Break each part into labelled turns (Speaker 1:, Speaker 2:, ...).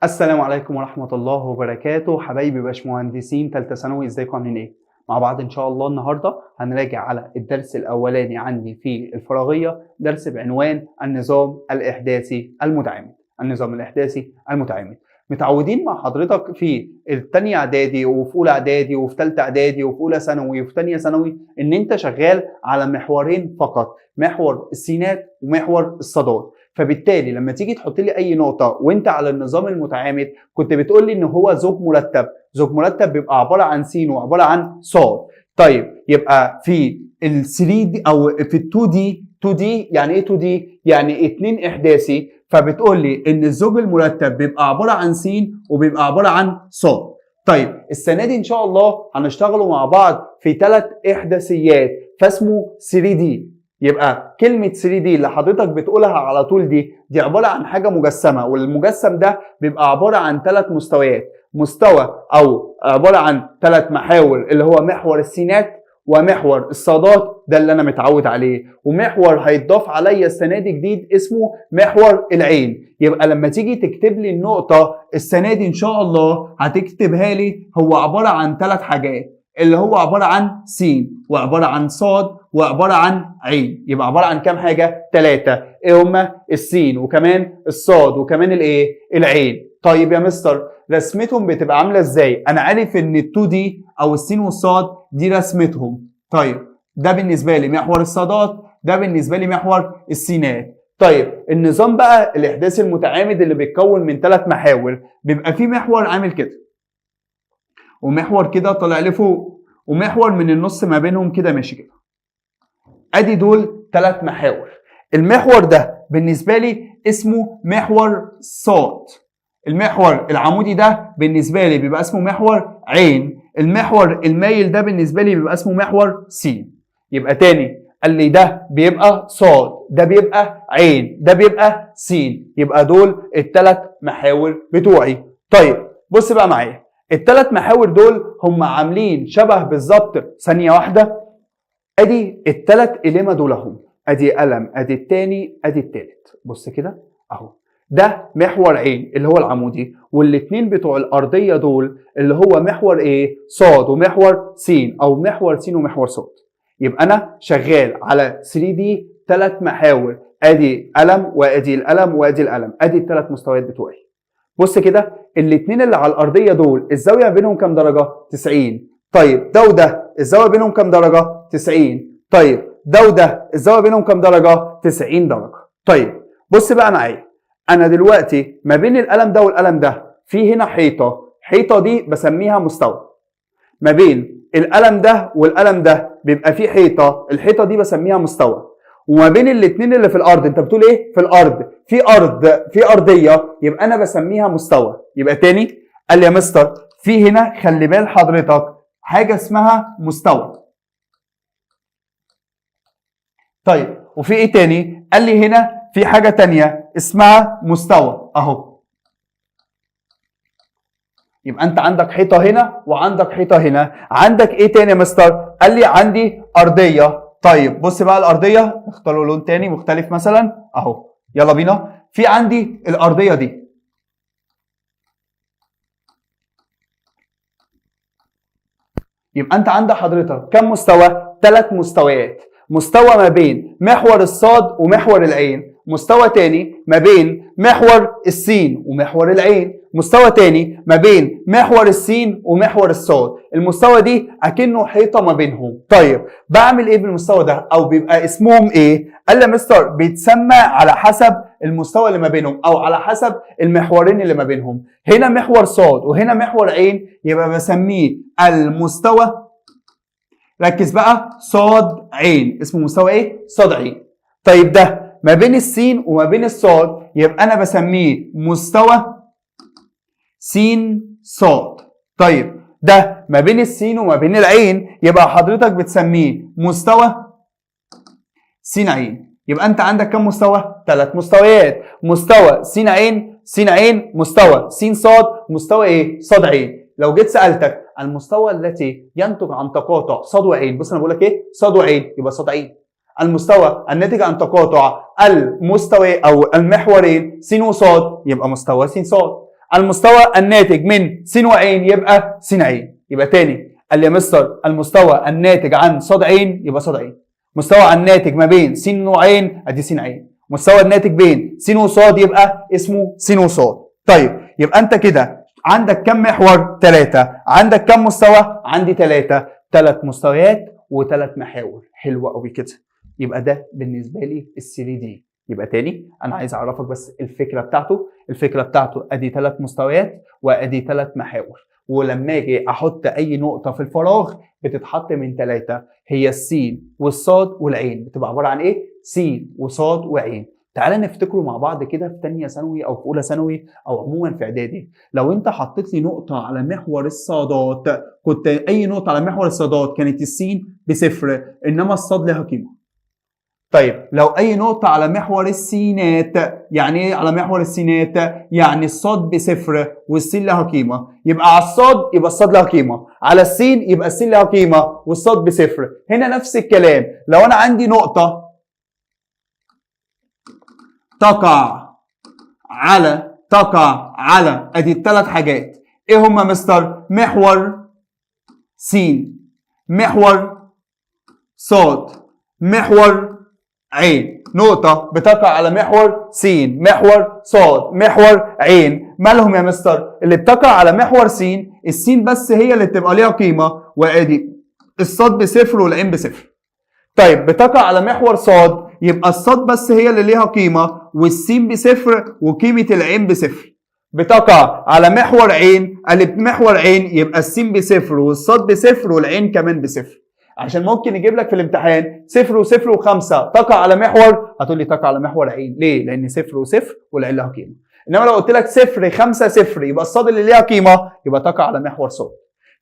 Speaker 1: السلام عليكم ورحمة الله وبركاته. حبايبي باشمهندسين تالتة ثانوي، ازيكم عاملين ايه؟ مع بعض ان شاء الله النهارده هنراجع على الدرس الاولاني عندي في الفراغية، درس بعنوان النظام الاحداثي المتعامد. النظام الاحداثي المتعامد. متعودين مع حضرتك في التانية اعدادي وفي اولى اعدادي وفي تالتة اعدادي وفي اولى ثانوي وفي تانية ثانوي ان انت شغال على محورين فقط، محور السينات ومحور الصادات. فبالتالي لما تيجي تحط لي اي نقطه وانت على النظام المتعامد كنت بتقول لي ان هو زوج مرتب. زوج مرتب بيبقى عباره عن س وعباره عن ص. طيب يبقى في ال 3 دي او في ال 2 دي، 2 دي يعني ايه 2 دي؟ يعني اتنين احداثي. فبتقول لي ان الزوج المرتب بيبقى عباره عن س وبيبقى عباره عن ص. طيب السنه دي ان شاء الله هنشتغلوا مع بعض في 3 احداثيات فاسمه 3 دي. يبقى كلمة 3 دي اللي حضرتك بتقولها على طول دي عبارة عن حاجة مجسمة، والمجسم ده بيبقى عبارة عن 3 مستويات. مستوى أو عبارة عن 3 محاور اللي هو محور السينات ومحور الصادات، ده اللي أنا متعود عليه، ومحور هيتضاف عليا السنة دي جديد اسمه محور العين. يبقى لما تيجي تكتب لي النقطة السنة دي إن شاء الله هتكتبها لي هو عبارة عن 3 حاجات، اللي هو عبارة عن س وعبارة عن صاد وعبارة عن عين. يبقى عبارة عن كام حاجة؟ 3. ايه هما؟ السين وكمان الصاد وكمان الايه؟ العين. طيب يا مستر رسمتهم بتبقى عاملة ازاي؟ انا عارف ان ال2 دي او السين والصاد دي رسمتهم. طيب ده بالنسبة لي محور الصادات، ده بالنسبة لي محور السينات. طيب النظام بقى الاحداثي المتعامد اللي بيتكون من 3 محاور، بيبقى فيه محور عامل كده، ومحور كده طالع لفوق، ومحور من النص ما بينهم كده ماشي كده. ادي دول 3 محاور. المحور ده بالنسبه لي اسمه محور صاد. المحور العمودي ده بالنسبه لي بيبقى اسمه محور عين. المحور المايل ده بالنسبه لي بيبقى اسمه محور س. يبقى تاني قال لي ده بيبقى صاد، ده بيبقى عين، ده بيبقى س. يبقى دول ال3 محاور بتوعي. طيب بص بقى معايا، ال3 محاور دول هم عاملين شبه بالظبط. ثانيه واحده، ادي ال3 قلمه دول اهم، ادي قلم، ادي التاني، ادي التالت. بص كده اهو، ده محور عين اللي هو العمودي، والاتنين بتوع الارضيه دول اللي هو محور ايه؟ صاد ومحور س، او محور س ومحور صاد. يبقى انا شغال على 3 دي 3 محاور، ادي قلم وادي القلم وادي القلم، ادي ال3 مستويات بتوعي. بص كده الاتنين اللي على الارضيه دول الزاويه بينهم كام درجه؟ 90. طيب ده وده الزاويه بينهم كام درجه؟ 90. طيب ده وده الزاويه بينهم كام درجه؟ 90 درجه. طيب بص بقى معايا، انا دلوقتي ما بين القلم ده والقلم ده في هنا حيطه، حيطه دي بسميها مستوى. ما بين القلم ده والقلم ده بيبقى في حيطه، الحيطه دي بسميها مستوى. وما بين الاثنين اللي في الارض، انت بتقول ايه؟ في الارض، في ارضيه، يبقى انا بسميها مستوى. يبقى تاني قال لي يا مستر في هنا خلي بال حضرتك حاجه اسمها مستوى. طيب وفي ايه تاني؟ قال لي هنا في حاجه تانيه اسمها مستوى اهو. يبقى انت عندك حيطه هنا وعندك حيطه هنا. عندك ايه تاني يا مستر؟ قال لي عندي ارضيه. طيب بص بقى الارضيه اختاروا لون تاني مختلف مثلا اهو، يلا بينا. في عندي الارضيه دي، يبقى انت عندك حضرتك كم مستوى؟ 3 مستويات. مستوى ما بين محور الصاد ومحور العين، مستوى تاني ما بين محور السين ومحور العين، مستوى تاني ما بين محور السين ومحور الصاد. المستوى دي اكنه حيطه ما بينهم. طيب بعمل ايه بالمستوى ده او بيبقى اسمهم ايه؟ قال لي يا مستر بيتسمى على حسب المستوى اللي ما بينهم او على حسب المحورين اللي ما بينهم. هنا محور صاد وهنا محور عين، يبقى بسميه المستوى. ركز بقى، صاد عين، اسمه مستوى ايه؟ صاد عين. طيب ده ما بين السين وما بين الصاد، يبقى انا بسميه مستوى سين صاد. طيب ده ما بين السين وما بين العين، يبقى حضرتك بتسميه مستوى سين عين. يبقى انت عندك كم مستوى؟ 3 مستويات. مستوى سين عين، سين عين، مستوى سين صاد، مستوى ايه؟ صاد عين. لو جيت سالتك المستوى التي ينتج عن تقاطع صاد وعين، بص انا بقول لك ايه؟ صاد وعين، يبقى صاد عين. المستوى الناتج عن تقاطع المستوى او المحورين س وصاد، يبقى مستوى س صاد. المستوى الناتج من س وعين يبقى س عين. يبقى تاني قال لي يا مستر المستوى الناتج عن ص عين يبقى ص عين. مستوى الناتج ما بين س وعين ادي س عين. مستوى الناتج بين س وصاد يبقى اسمه س وصاد. طيب يبقى انت كده عندك كم محور؟ 3. عندك كم مستوى؟ عندي 3. 3 مستويات و3 محاور. حلو قوي كده. يبقى ده بالنسبه لي ال3 دي. يبقى تاني انا عايز اعرفك بس الفكره بتاعته. الفكره بتاعته ادي 3 مستويات وادي 3 محاور، ولما اجي احط اي نقطه في الفراغ بتتحط من 3، هي السين والصاد والعين. بتبقى عباره عن ايه؟ سين وصاد وعين. تعالى نفتكروا مع بعض كده في ثانيه ثانوي او في اولى ثانوي او عموما في اعدادي، لو انت حطيت لي نقطه على محور الصادات، كنت اي نقطه على محور الصادات كانت السين ب0 انما الصاد لها قيمه. طيب لو اي نقطة على محور السينات، يعني ايه على محور السينات؟ يعني الصاد ب0 والسين لها قيمة، يبقى على الصاد يبقى الصاد لها قيمة، على السين يبقى السين لها قيمة والصاد ب0. هنا نفس الكلام، لو انا عندي نقطة تقع على ادي ال3 حاجات، ايه هما مستر؟ محور س، محور صاد، محور عين. نقطة بتقع على محور س، محور صاد، محور عين. مالهم يا مستر؟ اللي بتقع على محور س السين بس هي اللي بتبقى ليها قيمة، وادي الصاد ب0 والعين ب0. طيب بتقع على محور صاد يبقى الصاد بس هي اللي ليها قيمة والسين ب0 وقيمة العين ب0. بتقع على محور عين، قلب محور عين يبقى السين ب0 والصاد ب0 والعين كمان ب0. عشان ممكن يجيب لك في الامتحان 0 و0 و5 تقع على محور، هتقول لي تقع على محور عين. ليه؟ لان 0 و0 والعين لها قيمه. انما لو قلت لك 0 5 0 يبقى الصاد اللي ليها قيمه يبقى تقع على محور صاد.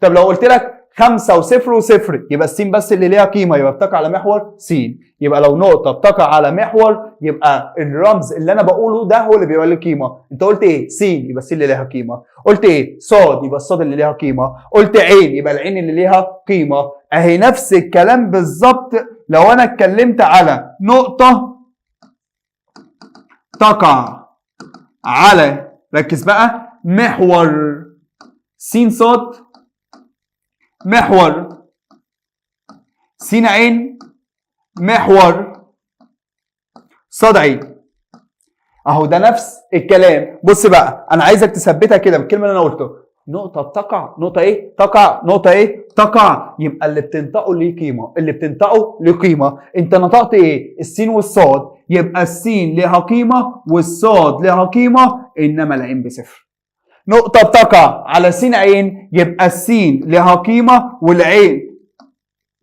Speaker 1: طب لو قلت لك 5 و0 و0 يبقى السين بس اللي ليها قيمه يبقى بتقع على محور س. يبقى لو نقطه بتقع على محور يبقى الرمز اللي انا بقوله ده هو اللي بيبقى له قيمه. انت قلت ايه؟ س يبقى الس اللي ليها قيمه. قلت ايه؟ صاد يبقى الصاد اللي ليها قيمه. قلت عين يبقى العين اللي ليها قيمه. اهي نفس الكلام بالظبط لو انا اتكلمت على نقطه تقع على، ركز بقى، محور س صاد، محور س عين، محور صاد عين. اهو ده نفس الكلام. بص بقى انا عايزك تثبتها كده بالكلمه اللي انا قلته. نقطه بتقع، نقطه ايه؟ تقع، نقطه ايه؟ تقع. يبقى اللي بتنطقه ليه قيمه، اللي بتنطقه ليه قيمه. انت نطقت ايه؟ السين والصاد، يبقى السين ليها قيمه والصاد ليها قيمه انما العين ب0. نقطة بتقع على س عين يبقى السين لها قيمة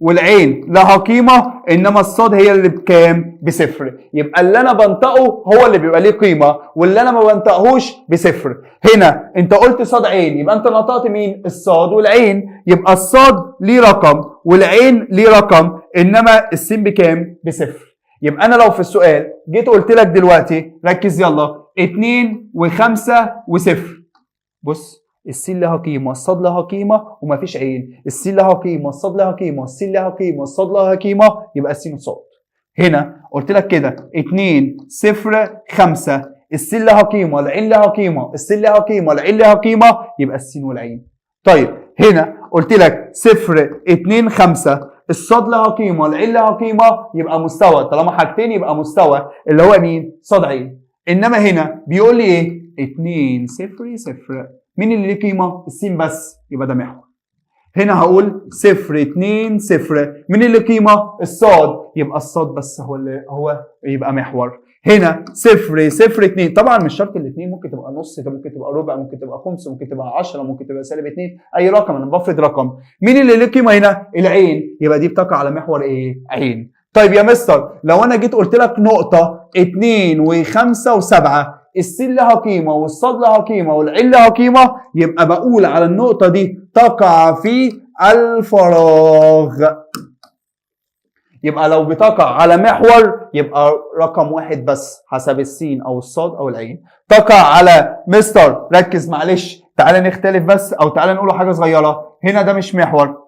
Speaker 1: والعين لها قيمة انما الصاد هي اللي بكام؟ ب0. يبقى اللي انا بنطقه هو اللي بيبقى ليه قيمة واللي انا ما بنطقهوش ب0. هنا انت قلت صاد عين يبقى انت نطقت مين؟ الصاد والعين، يبقى الصاد ليه رقم والعين ليه رقم انما السين بكام؟ ب0. يبقى انا لو في السؤال جيت قلت لك دلوقتي ركز يلا 2 و5 و0، بص السين لها قيمه، الصاد لها قيمه ومفيش عين، السين لها قيمه، الصاد لها قيمه، السين لها قيمه، الصاد لها قيمه، يبقى السين والصاد. هنا قلت لك كده 2 0 5 السين لها قيمه، العين لها قيمه، السين لها قيمه، العين لها قيمه، يبقى السين والعين. طيب هنا قلت لك 0 2 5 الصاد لها قيمه، العين لها قيمه، يبقى مستوى. طالما حاجتين يبقى مستوى اللي هو مين؟ صاد عين. انما هنا بيقول لي ايه؟ 2 0 0 مين اللي ليه قيمه؟ السين بس، يبقى ده محور. هنا هقول 0 2 0 مين اللي قيمه؟ الصاد، يبقى الصاد بس هو يبقى محور. هنا 0 0 2 طبعا مش شرط الاثنين، ممكن تبقى نص، ممكن تبقى ربع، ممكن تبقى خمس، ممكن تبقى 10، ممكن تبقى -2، اي رقم انا بفرض رقم. مين اللي ليه قيمه هنا؟ العين، يبقى دي بتقع على محور ايه؟ عين. طيب يا مستر لو انا جيت قلت لك نقطه 2 و5 و7 السين لها قيمه والصاد لها قيمه والعين لها قيمه، يبقى بقول على النقطه دي تقع في الفراغ. يبقى لو بتقع على محور يبقى رقم واحد بس حسب السين او الصاد او العين. تقع على مستر ركز معلش، تعالى نختلف بس او تعالى نقول حاجه صغيره. هنا ده مش محور،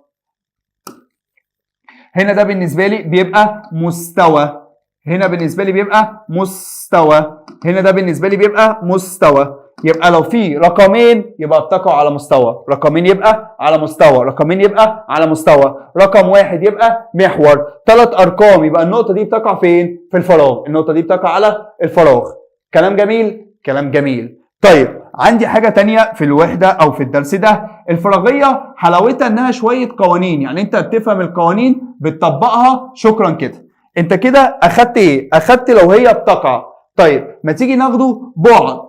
Speaker 1: هنا ده بالنسبه لي بيبقى مستوى، هنا بالنسبه لي بيبقى مستوى، هنا ده بالنسبه لي بيبقى مستوى. يبقى لو في رقمين يبقى بتقع على مستوى، رقمين يبقى على مستوى، رقمين يبقى على مستوى، رقم واحد يبقى محور، 3 ارقام يبقى النقطة دي بتقع فين؟ في الفراغ، النقطة دي بتقع على الفراغ. كلام جميل؟ كلام جميل. طيب عندي حاجة تانية في الوحدة او في الدرس ده، الفراغية حلاوتها انها شوية قوانين، يعني انت بتفهم القوانين بتطبقها، شكرا كده. انت كده اخدت ايه؟ اخدت لو هي بتقع. طيب ما تيجي ناخده بعد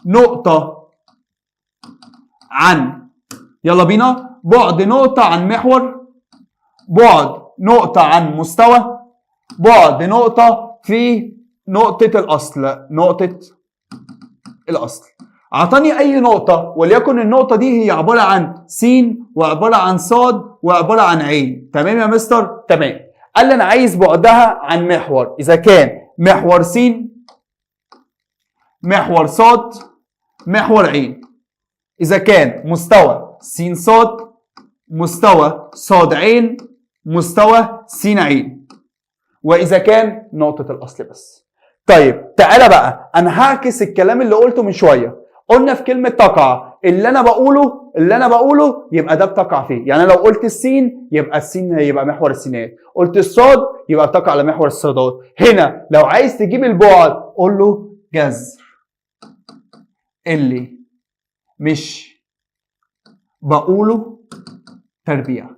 Speaker 1: نقطة عن، يلا بينا، بعد نقطة عن محور، بعد نقطة عن مستوى، بعد نقطة في نقطة الأصل، نقطة الأصل. أعطاني أي نقطة وليكن النقطة دي هي عبارة عن س وعبارة عن ص وعبارة عن ع. تمام يا مستر؟ تمام. قال لي أنا عايز بعدها عن محور، إذا كان محور س، محور ص، محور ع. إذا كان مستوى س ص، مستوى ص ع، مستوى س ع، وإذا كان نقطة الأصل بس. طيب تعالى بقى أنا هعكس الكلام اللي قلته من شوية. قلنا في كلمة تقع اللي أنا بقوله يبقى ده بتقع فيه، يعني لو قلت السين يبقى السين يبقى محور السينات، قلت الصاد يبقى بتقع على محور الصادات. هنا لو عايز تجيب البعد قول له جذر اللي مش بقوله تربيع.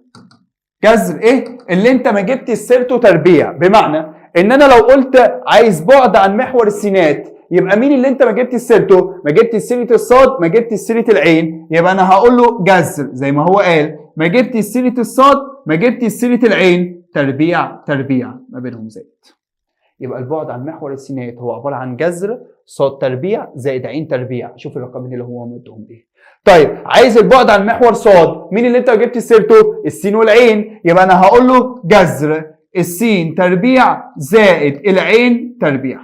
Speaker 1: جذر ايه؟ اللي انت ما جبت سيرته تربيع، بمعنى ان انا لو قلت عايز بعد عن محور السينات يبقى مين اللي انت ما جبت سيرته؟ ما جبت سيره الصاد، ما جبت سيره العين، يبقى انا هقول له جذر زي ما هو قال، ما جبت سيره الصاد، ما جبت سيره العين، تربيع ما بينهم زائد. يبقى البعد عن محور السينات هو عباره عن جذر صاد تربيع زائد عين تربيع. شوف الرقمين اللي هو مدهم ايه. طيب عايز البعد عن محور صاد، مين اللي انت جبت سيرته؟ السين والعين، يبقى انا هقول له جذر السين تربيع زائد العين تربيع.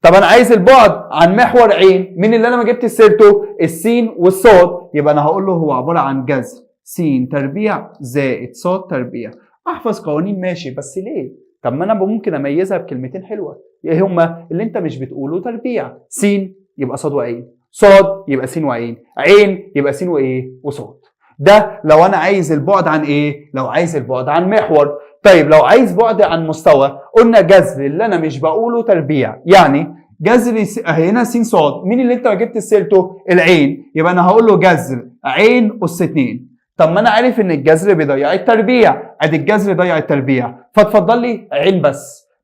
Speaker 1: طب انا عايز البعد عن محور عين، مين اللي انا ما جبت سيرته؟ السين والصاد، يبقى انا هقول له هو عباره عن جذر سين تربيع زائد صاد تربيع. احفظ قوانين ماشي، بس ليه؟ طب ما انا ممكن اميزها بكلمتين حلوه، ايه هما؟ اللي انت مش بتقوله تربيع، سين يبقى صاد وعين، صاد يبقى س وعين، عين يبقى س وايه؟ وصاد. ده لو انا عايز البعد عن ايه؟ لو عايز البعد عن محور. طيب لو عايز بعد عن مستوى، قلنا جذر اللي انا مش بقوله تربيع، يعني جذر هنا س صاد، مين اللي انت ما جبت سيرته؟ العين، يبقى انا هقول له جذر عين اس 2. طب ما انا عارف ان الجذر بيضيع التربيع، ادي الجذر ضيع التربيع، فاتفضل لي عين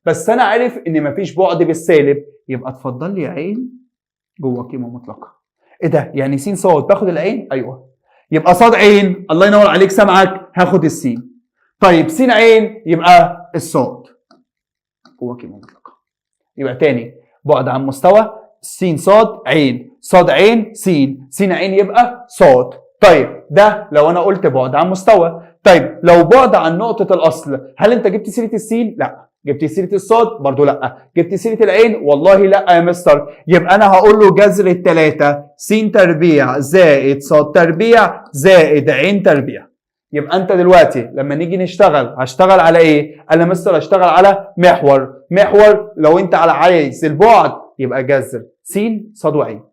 Speaker 1: بس انا عارف ان مفيش بعد بالسالب، يبقى اتفضل لي عين جوه قيمه مطلقه. ايه ده؟ يعني س صاد باخد العين؟ ايوه، يبقى صاد عين، الله ينور عليك سامعك، هاخد السين. طيب س عين يبقى الصاد جوه قيمه مطلقه. يبقى تاني، بعد عن مستوى س صاد عين، صاد عين س عين يبقى صاد. طيب ده لو انا قلت بعد عن مستوى. طيب لو بعد عن نقطه الاصل، هل انت جبت سيره السين؟ لا. جبت سيره الصاد؟ برضو لا. جبت سيره العين؟ والله لا يا مستر. يبقى انا هقول له جذر الثلاثه س تربيع زائد صاد تربيع زائد عين تربيع. يبقى انت دلوقتي لما نيجي نشتغل هشتغل على ايه؟ انا مستر هشتغل على محور. لو انت على عايز البعد يبقى جذر س صاد وعين،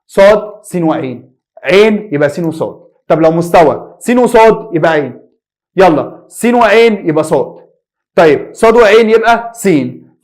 Speaker 1: صاد س وعين، عين يبقى س وصاد. طب لو مستوى س وصاد يبقى عين، يلا س وعين يبقى صاد. طيب صاد وعين يبقى س.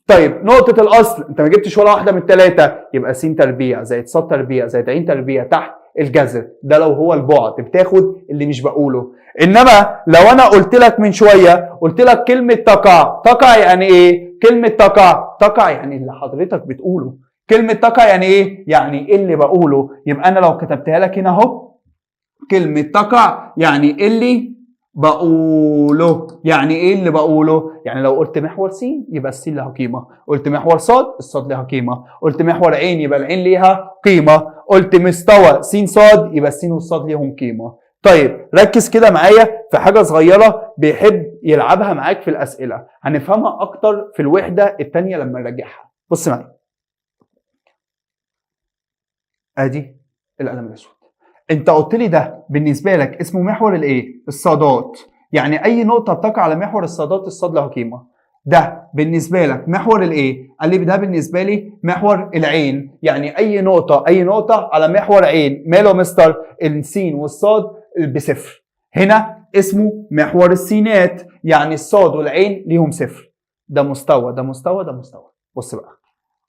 Speaker 1: طيب نقطة الأصل أنت ما جبتش ولا واحدة من الثلاثة، يبقى س تربيع زائد صاد تربيع زائد عين تربيع تحت الجذر. ده لو هو البعد بتاخد اللي مش بقوله. إنما لو أنا قلت لك من شوية، قلت لك كلمة تقع يعني إيه؟ كلمة تقع يعني اللي حضرتك بتقوله. كلمة تقع يعني إيه؟ يعني إيه اللي بقوله. يبقى أنا لو كتبتها لك هنا أهو، كلمة تقع يعني اللي بقوله. يعني ايه اللي بقوله؟ يعني لو قلت محور س يبقى السين لها قيمه، قلت محور صاد الصاد لها قيمه، قلت محور عين يبقى العين ليها قيمه، قلت مستوى س صاد يبقى السين والصاد ليهم قيمه. طيب ركز كده معايا في حاجه صغيره بيحب يلعبها معاك في الاسئله، هنفهمها اكتر في الوحده الثانيه لما نراجعها. بص معايا، ادي القلم الاسود، انت قلت لي ده بالنسبه لك اسمه محور الايه؟ الصادات، يعني اي نقطه بتقع على محور الصادات الصاد لها قيمه. ده بالنسبه لك محور الايه؟ قال لي ده بالنسبه لي محور العين، يعني اي نقطه على محور عين ماله يا مستر؟ السين والصاد بصفر. هنا اسمه محور السينات، يعني الصاد والعين ليهم صفر. ده مستوى ده مستوى ده مستوى. بص بقى،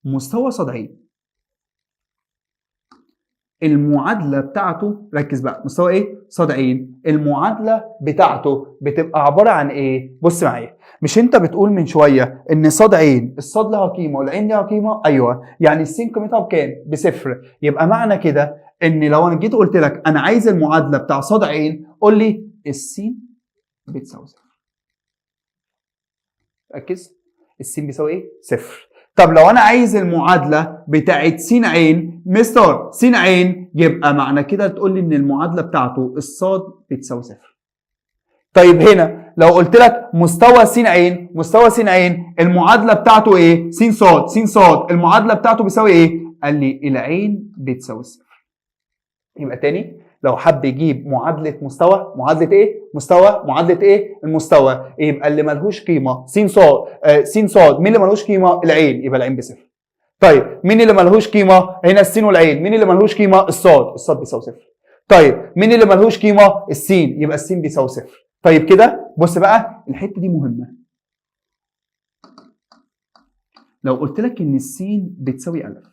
Speaker 1: مستوى صاد عين المعادله بتاعته، ركز بقى، مستوى ايه؟ صاد عين، المعادله بتاعته بتبقى عباره عن ايه؟ بص معايا، مش انت بتقول من شويه ان صاد عين الصاد لها قيمه والعين لها قيمه؟ ايوه، يعني السين قيمتها بكام؟ بصفر. يبقى معنى كده ان لو انا جيت قلت لك انا عايز المعادله بتاع صاد عين، قول لي السين بتساوي صفر. ركز، السين بيساوي ايه؟ صفر. طب لو انا عايز المعادله بتاعت س عين، مستر س عين، يبقى معنى كده تقول لي ان المعادله بتاعته الصاد بتساوي صفر. طيب هنا لو قلت لك مستوى س عين المعادله بتاعته ايه؟ س صاد المعادله بتاعته بيساوي ايه؟ قال لي العين بتساوي صفر. يبقى تاني، لو حب يجيب معادله مستوى، معادله ايه؟ مستوى، معادله ايه؟ المستوى، يبقى اللي ملهوش قيمه س صاد، مين اللي ملهوش قيمه؟ العين، يبقى العين بصفر. طيب مين اللي ملهوش قيمه؟ هنا السين والعين، مين اللي ملهوش قيمه؟ الصاد بيساوي صفر. طيب مين اللي ملهوش قيمه؟ السين، يبقى السين بيساوي صفر. طيب كده بص بقى، الحته دي مهمه. لو قلت لك ان السين بتساوي ألف،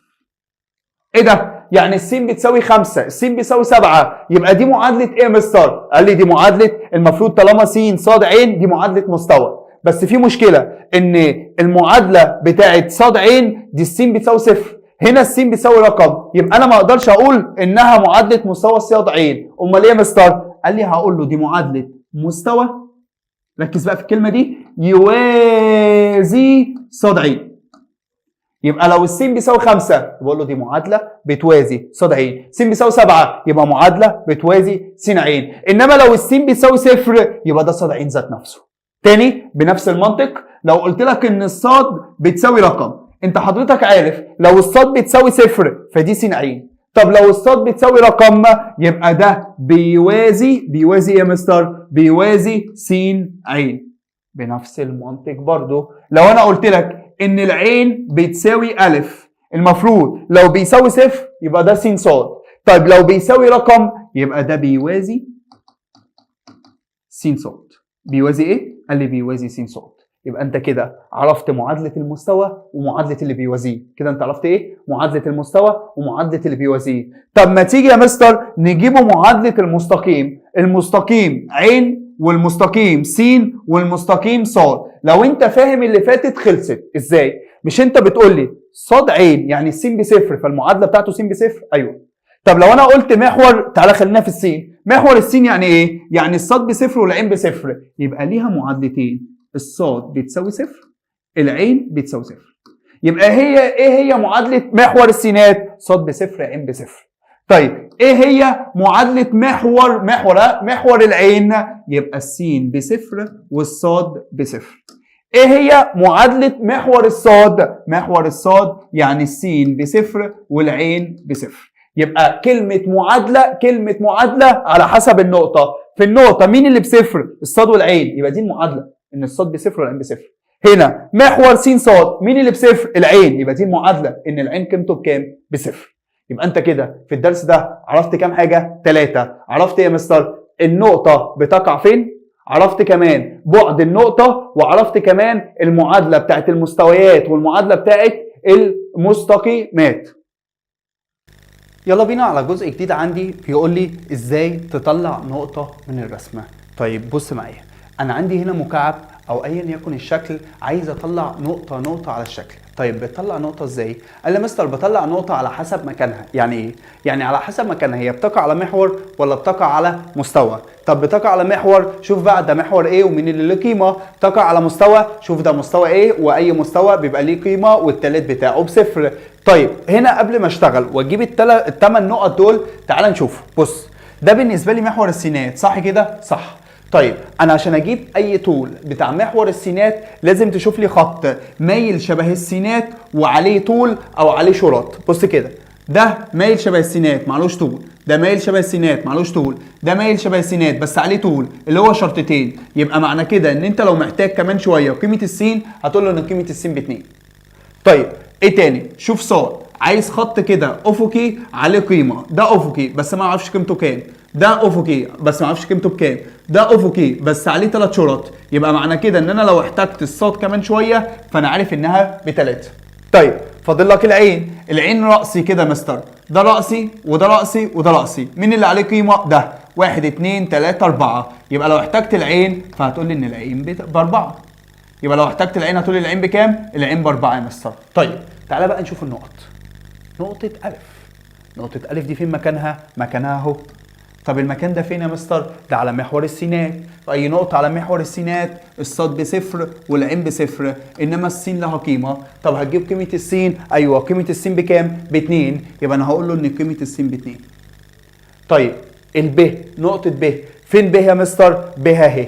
Speaker 1: ايه ده؟ يعني السين بتساوي 5، السين بيساوي 7، يبقى دي معادله ايه يا مستر؟ قال لي دي معادله، المفروض طالما س صاد عين دي معادله مستوى، بس في مشكله ان المعادله بتاعت صاد عين دي السين بتساوي صفر، هنا السين بتساوي رقم، يبقى انا ما اقدرش اقول انها معادله مستوى صاد عين. امال ايه يا مستر؟ قال لي هقول له دي معادله مستوى، ركز بقى في الكلمه دي، يوازي صاد عين. يبقى لو السين بيساوي 5 بقول له دي معادله بتوازي صاد عين، السين بيساوي 7 يبقى معادله بتوازي س عين، انما لو السين بيساوي 0 يبقى ده صاد عين ذات نفسه. تاني بنفس المنطق، لو قلت لك ان الصاد بتساوي رقم، انت حضرتك عارف لو الصاد بتساوي 0 فدي س عين، طب لو الصاد بتساوي رقم يبقى ده بيوازي ايه يا مستر؟ بيوازي س عين. بنفس المنطق برضو، لو انا قلت لك ان العين بتساوي ألف، المفروض لو بيساوي صفر يبقى ده س صاد، طيب لو بيساوي رقم يبقى ده بيوازي س صاد. بيوازي ايه؟ قال لي بيوازي س صاد. يبقى انت كده عرفت معادله المستوى ومعادله اللي بيوازيه، كده انت عرفت ايه؟ معادله المستوى ومعادله اللي بيوازيه. طب ما تيجي يا مستر نجيبه معادله المستقيم، المستقيم عين والمستقيم س والمستقيم صاد. لو انت فاهم اللي فاتت خلصت. ازاي؟ مش انت بتقول لي صاد عين يعني السين بصفر فالمعادله بتاعته س بصفر؟ ايوه. طب لو انا قلت محور، تعالى خلينا في السين، محور السين يعني ايه؟ يعني الصاد بصفر والعين بصفر، يبقى ليها معادلتين، الصاد بتساوي صفر، العين بتساوي صفر. يبقى ايه هي معادله محور السينات؟ صاد بصفر عين بصفر. طيب ايه هي معادله محور العين؟ يبقى السين بصفر والصاد بصفر. ايه هي معادله محور الصاد؟ محور الصاد يعني السين بصفر والعين بصفر. يبقى كلمه معادله على حسب النقطه، في النقطه مين اللي بصفر؟ الصاد والعين، يبقى دي المعادله ان الصاد بصفر والعين بصفر. هنا محور س صاد مين اللي بصفر؟ العين، يبقى دي المعادله ان العين قيمته بكام؟ بصفر. يبقى انت كده في الدرس ده عرفت كام حاجه؟ 3. عرفت ايه يا مستر؟ النقطه بتقع فين، عرفت كمان بعد النقطه، وعرفت كمان المعادله بتاعت المستويات والمعادله بتاعت المستقيمات. يلا بينا على جزء جديد عندي بيقول لي ازاي تطلع نقطه من الرسمه. طيب بص معايا، انا عندي هنا مكعب او ايا يكن الشكل، عايز اطلع نقطه على الشكل. طيب بتطلع نقطه ازاي؟ قال لي مستر بطلع نقطه على حسب مكانها. يعني ايه؟ يعني على حسب مكانها، هي بتقع على محور ولا بتقع على مستوى؟ طب بتقع على محور، شوف بقى ده محور ايه ومين اللي له قيمه. تقع على مستوى، شوف ده مستوى ايه واي مستوى بيبقى ليه قيمه والتالت بتاعه بصفر. طيب هنا قبل ما اشتغل واجيب الثمان نقط دول، تعال نشوف. بص ده بالنسبه لي محور السينات، صح كده؟ صح. طيب انا عشان اجيب اي طول بتاع محور السينات لازم تشوف لي خط مايل شبه السينات وعليه طول او عليه شرط. بص كده، ده مايل شبه السينات معلوش طول، ده مايل شبه السينات معلوش طول، ده مايل شبه السينات بس عليه طول اللي هو شرطتين. يبقى معنى كده ان انت لو محتاج كمان شويه قيمه السين هتقول له ان قيمه السين ب2. طيب ايه تاني؟ شوف صاد، عايز خط كده افقي عليه قيمه، ده افقي بس ما اعرفش قيمته كام، ده افقي بس ما اعرفش قيمته بكام، ده افقي بس عليه 3 شرط. يبقى معنى كده ان انا لو احتجت الصاد كمان شويه فانا عارف انها ب3. طيب فاضل لك العين. العين رأسي كده مستر، ده رأسي وده رأسي وده رأسي، مين اللي عليه قيمه؟ ده 1 2 3 4. يبقى لو احتجت العين فهتقول لي ان العين ب4. يبقى لو احتجت العين هتقول لي العين بكام؟ العين ب4 يا مستر. طيب تعالى بقى نشوف النقط. نقطة ألف، نقطة ألف دي فين مكانها؟ مكانها أهو. طب المكان ده فين يا مستر؟ ده على محور السينات، فأي نقطة على محور السينات الصاد ب0 والعين ب0، إنما السين لها قيمة. طب هتجيب قيمة السين؟ أيوه قيمة السين بكام؟ ب2. يبقى أنا هقول له إن قيمة السين ب2. طيب الب، نقطة ب، فين ب يا مستر؟ ب أهي.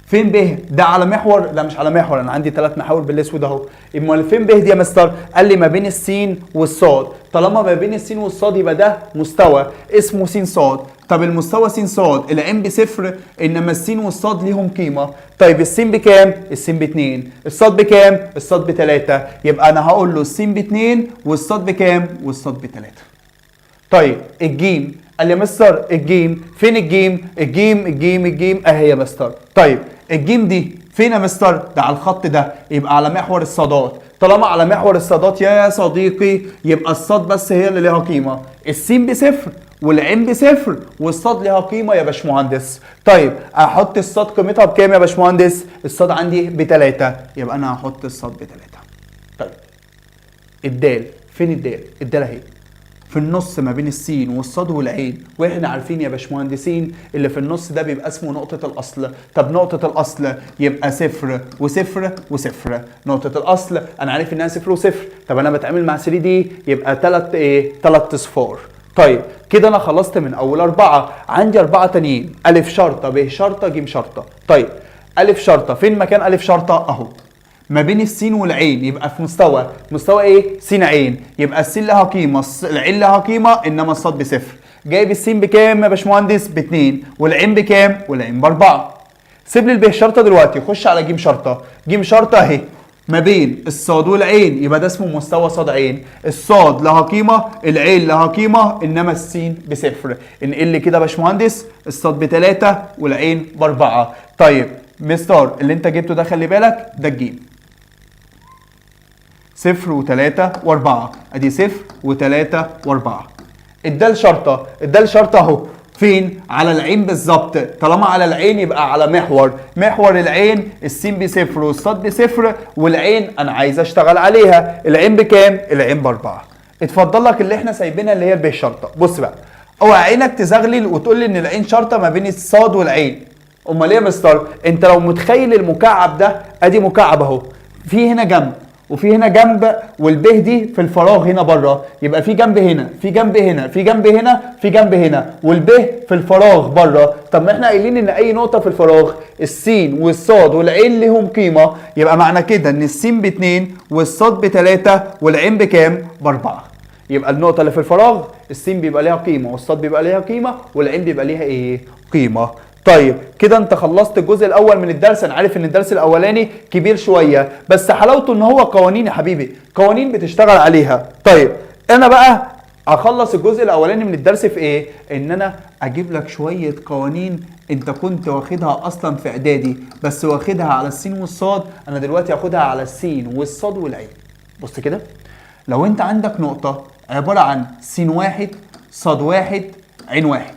Speaker 1: فين ب؟ ده على محور؟ لا مش على محور، انا عندي 3 محاور بالاسود اهو. امال فين ب دي يا مستر؟ قال لي ما بين السين والصاد. طالما ما بين السين والصاد يبقى ده مستوى اسمه س صاد. طب المستوى س صاد العين ب0 انما السين والصاد ليهم قيمه. طيب السين بكام؟ السين ب2. الصاد بكام؟ الصاد ب3. يبقى انا هقول له السين ب2 والصاد بكام؟ والصاد ب3. طيب الجيم، قال لي يا مستر الجيم فين؟ الجيم اهي يا مستر. طيب الجيم دي فين يا مستر؟ ده على الخط ده، يبقى على محور الصادات. طالما على محور الصادات يا صديقي يبقى الصاد بس هي اللي ليها قيمه، السين ب0 والعين ب0 والصاد ليها قيمه يا باشمهندس. طيب احط الصاد قيمتها بكام يا باشمهندس؟ الصاد عندي ب3، يبقى انا هحط الصاد ب3. طيب الدال فين؟ الدال اهي في النص ما بين السين والصاد والعين، واحنا عارفين يا باشمهندسين اللي في النص ده بيبقى اسمه نقطة الأصل. طب نقطة الأصل يبقى 0 و0 و0. نقطة الأصل أنا عارف إنها 0 و0. طب أنا بتعامل مع 3 دي يبقى 3 صفار. طيب كده أنا خلصت من أول 4. عندي 4 تانيين، ألف شرطة ب شرطة ج شرطة. طيب ألف شرطة فين مكان ألف شرطة؟ أهو ما بين السين والعين، يبقى في مستوى ايه؟ سين عين. يبقى السين لها قيمه، العين لها قيمه، انما الصاد ب0. جايب السين بكام يا باشمهندس؟ ب2. والعين بكام؟ والعين ب4. سيب لي الب شرطه دلوقتي، خش على ج شرطه. ج شرطه اهي ما بين الصاد والعين، يبقى ده اسمه مستوى صاد عين. الصاد لها قيمه، العين لها قيمه، انما السين ب0. انقل كده يا باشمهندس، الصاد ب3 والعين ب4. طيب مستر اللي انت جبته ده خلي بالك ده الجيم. 0 و3 و4، ادي 0 و3 و4. الدال شرطه اهو فين؟ على العين بالظبط. طالما على العين يبقى على محور العين. السين ب0 والصاد ب0 والعين انا عايز اشتغل عليها. العين بكام؟ العين ب4. اتفضل لك اللي احنا سايبينها اللي هي الب شرطه. بص بقى، اوعى عينك تزغلل وتقول لي ان العين شرطه ما بين الصاد والعين. امال ايه يا مستر؟ انت لو متخيل المكعب ده، ادي مكعب اهو، في هنا جنب وفي هنا جنب، والب دي في الفراغ هنا بره، يبقى في جنب هنا، في جنب هنا، في جنب هنا، في جنب هنا، والب في الفراغ بره. طب ما احنا قايلين ان اي نقطه في الفراغ السين والصاد والعين لهم قيمه، يبقى معنى كده ان السين ب2 والصاد ب3 والعين بكام؟ ب4. يبقى النقطه اللي في الفراغ السين بيبقى ليها قيمه والصاد بيبقى ليها قيمه والعين بيبقى ليها ايه؟ قيمه. طيب كده انت خلصت الجزء الاول من الدرس. انا عارف ان الدرس الاولاني كبير شويه بس حلاوته ان هو قوانين يا حبيبي، قوانين بتشتغل عليها. طيب انا بقى اخلص الجزء الاولاني من الدرس في ايه؟ ان انا اجيب لك شويه قوانين انت كنت واخدها اصلا في اعدادي بس واخدها على السين والصاد، انا دلوقتي هاخدها على السين والصاد والعين. بص كده، لو انت عندك نقطه عباره عن س واحد صاد واحد عين واحد،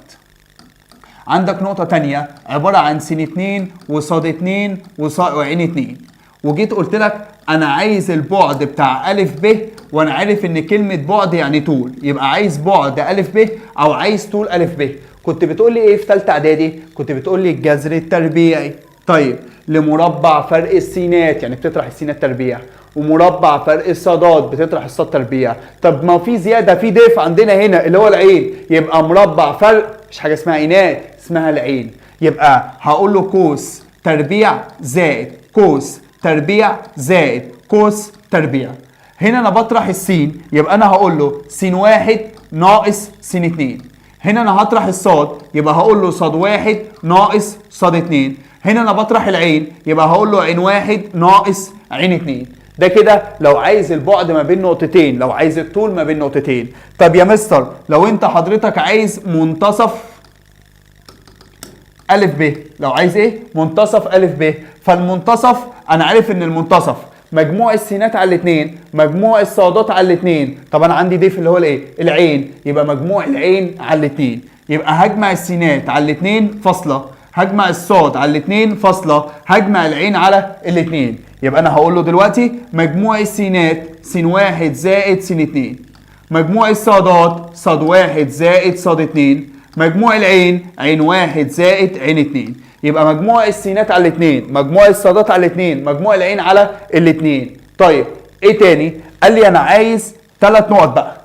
Speaker 1: عندك نقطة تانية عبارة عن س 2 وصاد 2 وعين 2، وجيت قلت لك أنا عايز البعد بتاع أ ب، وأنا عارف إن كلمة بعد يعني طول، يبقى عايز بعد أ ب أو عايز طول أ ب. كنت بتقول لي إيه في ثالثة إعدادي؟ كنت بتقول لي الجذر التربيعي. طيب لمربع فرق السينات، يعني بتطرح السينات تربيع، ومربع فرق الصادات بتطرح الصاد تربيع. طب ما في زياده، في ضيف عندنا هنا اللي هو العين، يبقى مربع فرق مش حاجه اسمها عينات، اسمها العين. يبقى هقول له قوس تربيع زائد قوس تربيع زائد قوس تربيع. هنا انا بطرح السين، يبقى انا هقول له س واحد ناقص س 2. هنا انا هطرح الصاد يبقى هقول له صاد 1 ناقص صاد 2. هنا انا بطرح العين يبقى هقول له عين 1 ناقص عين 2. ده كده لو عايز البعد ما بين نقطتين، لو عايز الطول ما بين نقطتين. طب يا مستر لو انت حضرتك عايز منتصف أ ب، لو عايز ايه؟ منتصف أ ب. فالمنتصف انا عارف ان المنتصف مجموع السينات على الاثنين مجموع الصادات على الاثنين. طب انا عندي ضيف اللي هو الايه؟ العين، يبقى مجموع العين على الاثنين. يبقى هجمع السينات على الاثنين فاصله، هجمع الصاد على الاثنين فاصله، هجمع العين على الاثنين. يبقى انا هقول له دلوقتي مجموع السينات س 1 زائد س 2، مجموع الصادات صاد 1 زائد صاد 2، مجموع العين عين 1 زائد عين 2. يبقى مجموع السينات على الاثنين مجموع الصادات على الاثنين مجموع العين على الاثنين. طيب ايه تاني؟ قال لي انا عايز 3 نقط بقى،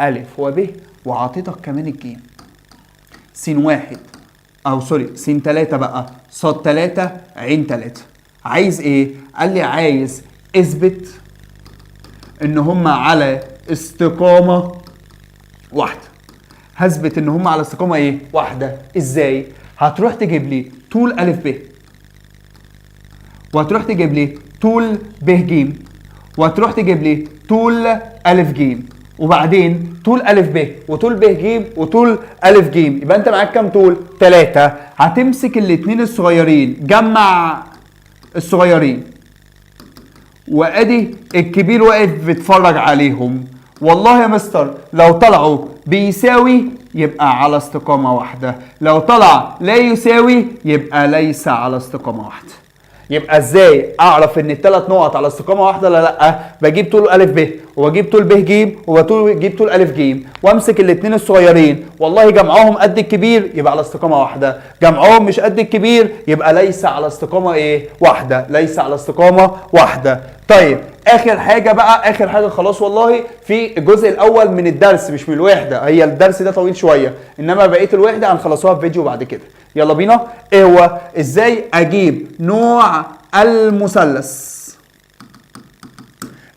Speaker 1: أ وب، وعاطيتك كمان الجيم. س 1 او سوري س 3 بقى صاد 3 عين 3. عايز ايه؟ قال لي عايز اثبت ان هما على استقامه واحده. هثبت ان هما على استقامه ايه؟ واحده. ازاي؟ هتروح تجيب لي طول أ ب، وهتروح تجيب لي طول ب ج، وهتروح تجيب لي طول أ ج، وبعدين طول أ ب وطول ب ج وطول أ ج. يبقى انت معاك كام طول؟ 3. هتمسك الاثنين الصغيرين، جمع الصغيرين، وادي الكبير واقف بيتفرج عليهم. والله يا مستر لو طلعوا بيساوي يبقى على استقامة واحدة، لو طلع لا يساوي يبقى ليس على استقامة واحدة. يبقى ازاي اعرف ان الثلاث نقط على استقامه واحده ولا لا؟ بجيب طول أ ب، وبجيب طول ب ج، وبجيب طول أ ج، وامسك الاثنين الصغيرين، والله جمعهم قد الكبير يبقى على استقامه واحده، جمعهم مش قد الكبير يبقى ليس على استقامه ايه؟ واحده، ليس على استقامه واحده. طيب اخر حاجه بقى، اخر حاجه خلاص والله في الجزء الاول من الدرس، مش من الوحده، هي الدرس ده طويل شويه، انما بقيه الوحده هنخلصوها في فيديو بعد كده. يلا بينا. ايه هو؟ ازاي اجيب نوع المثلث؟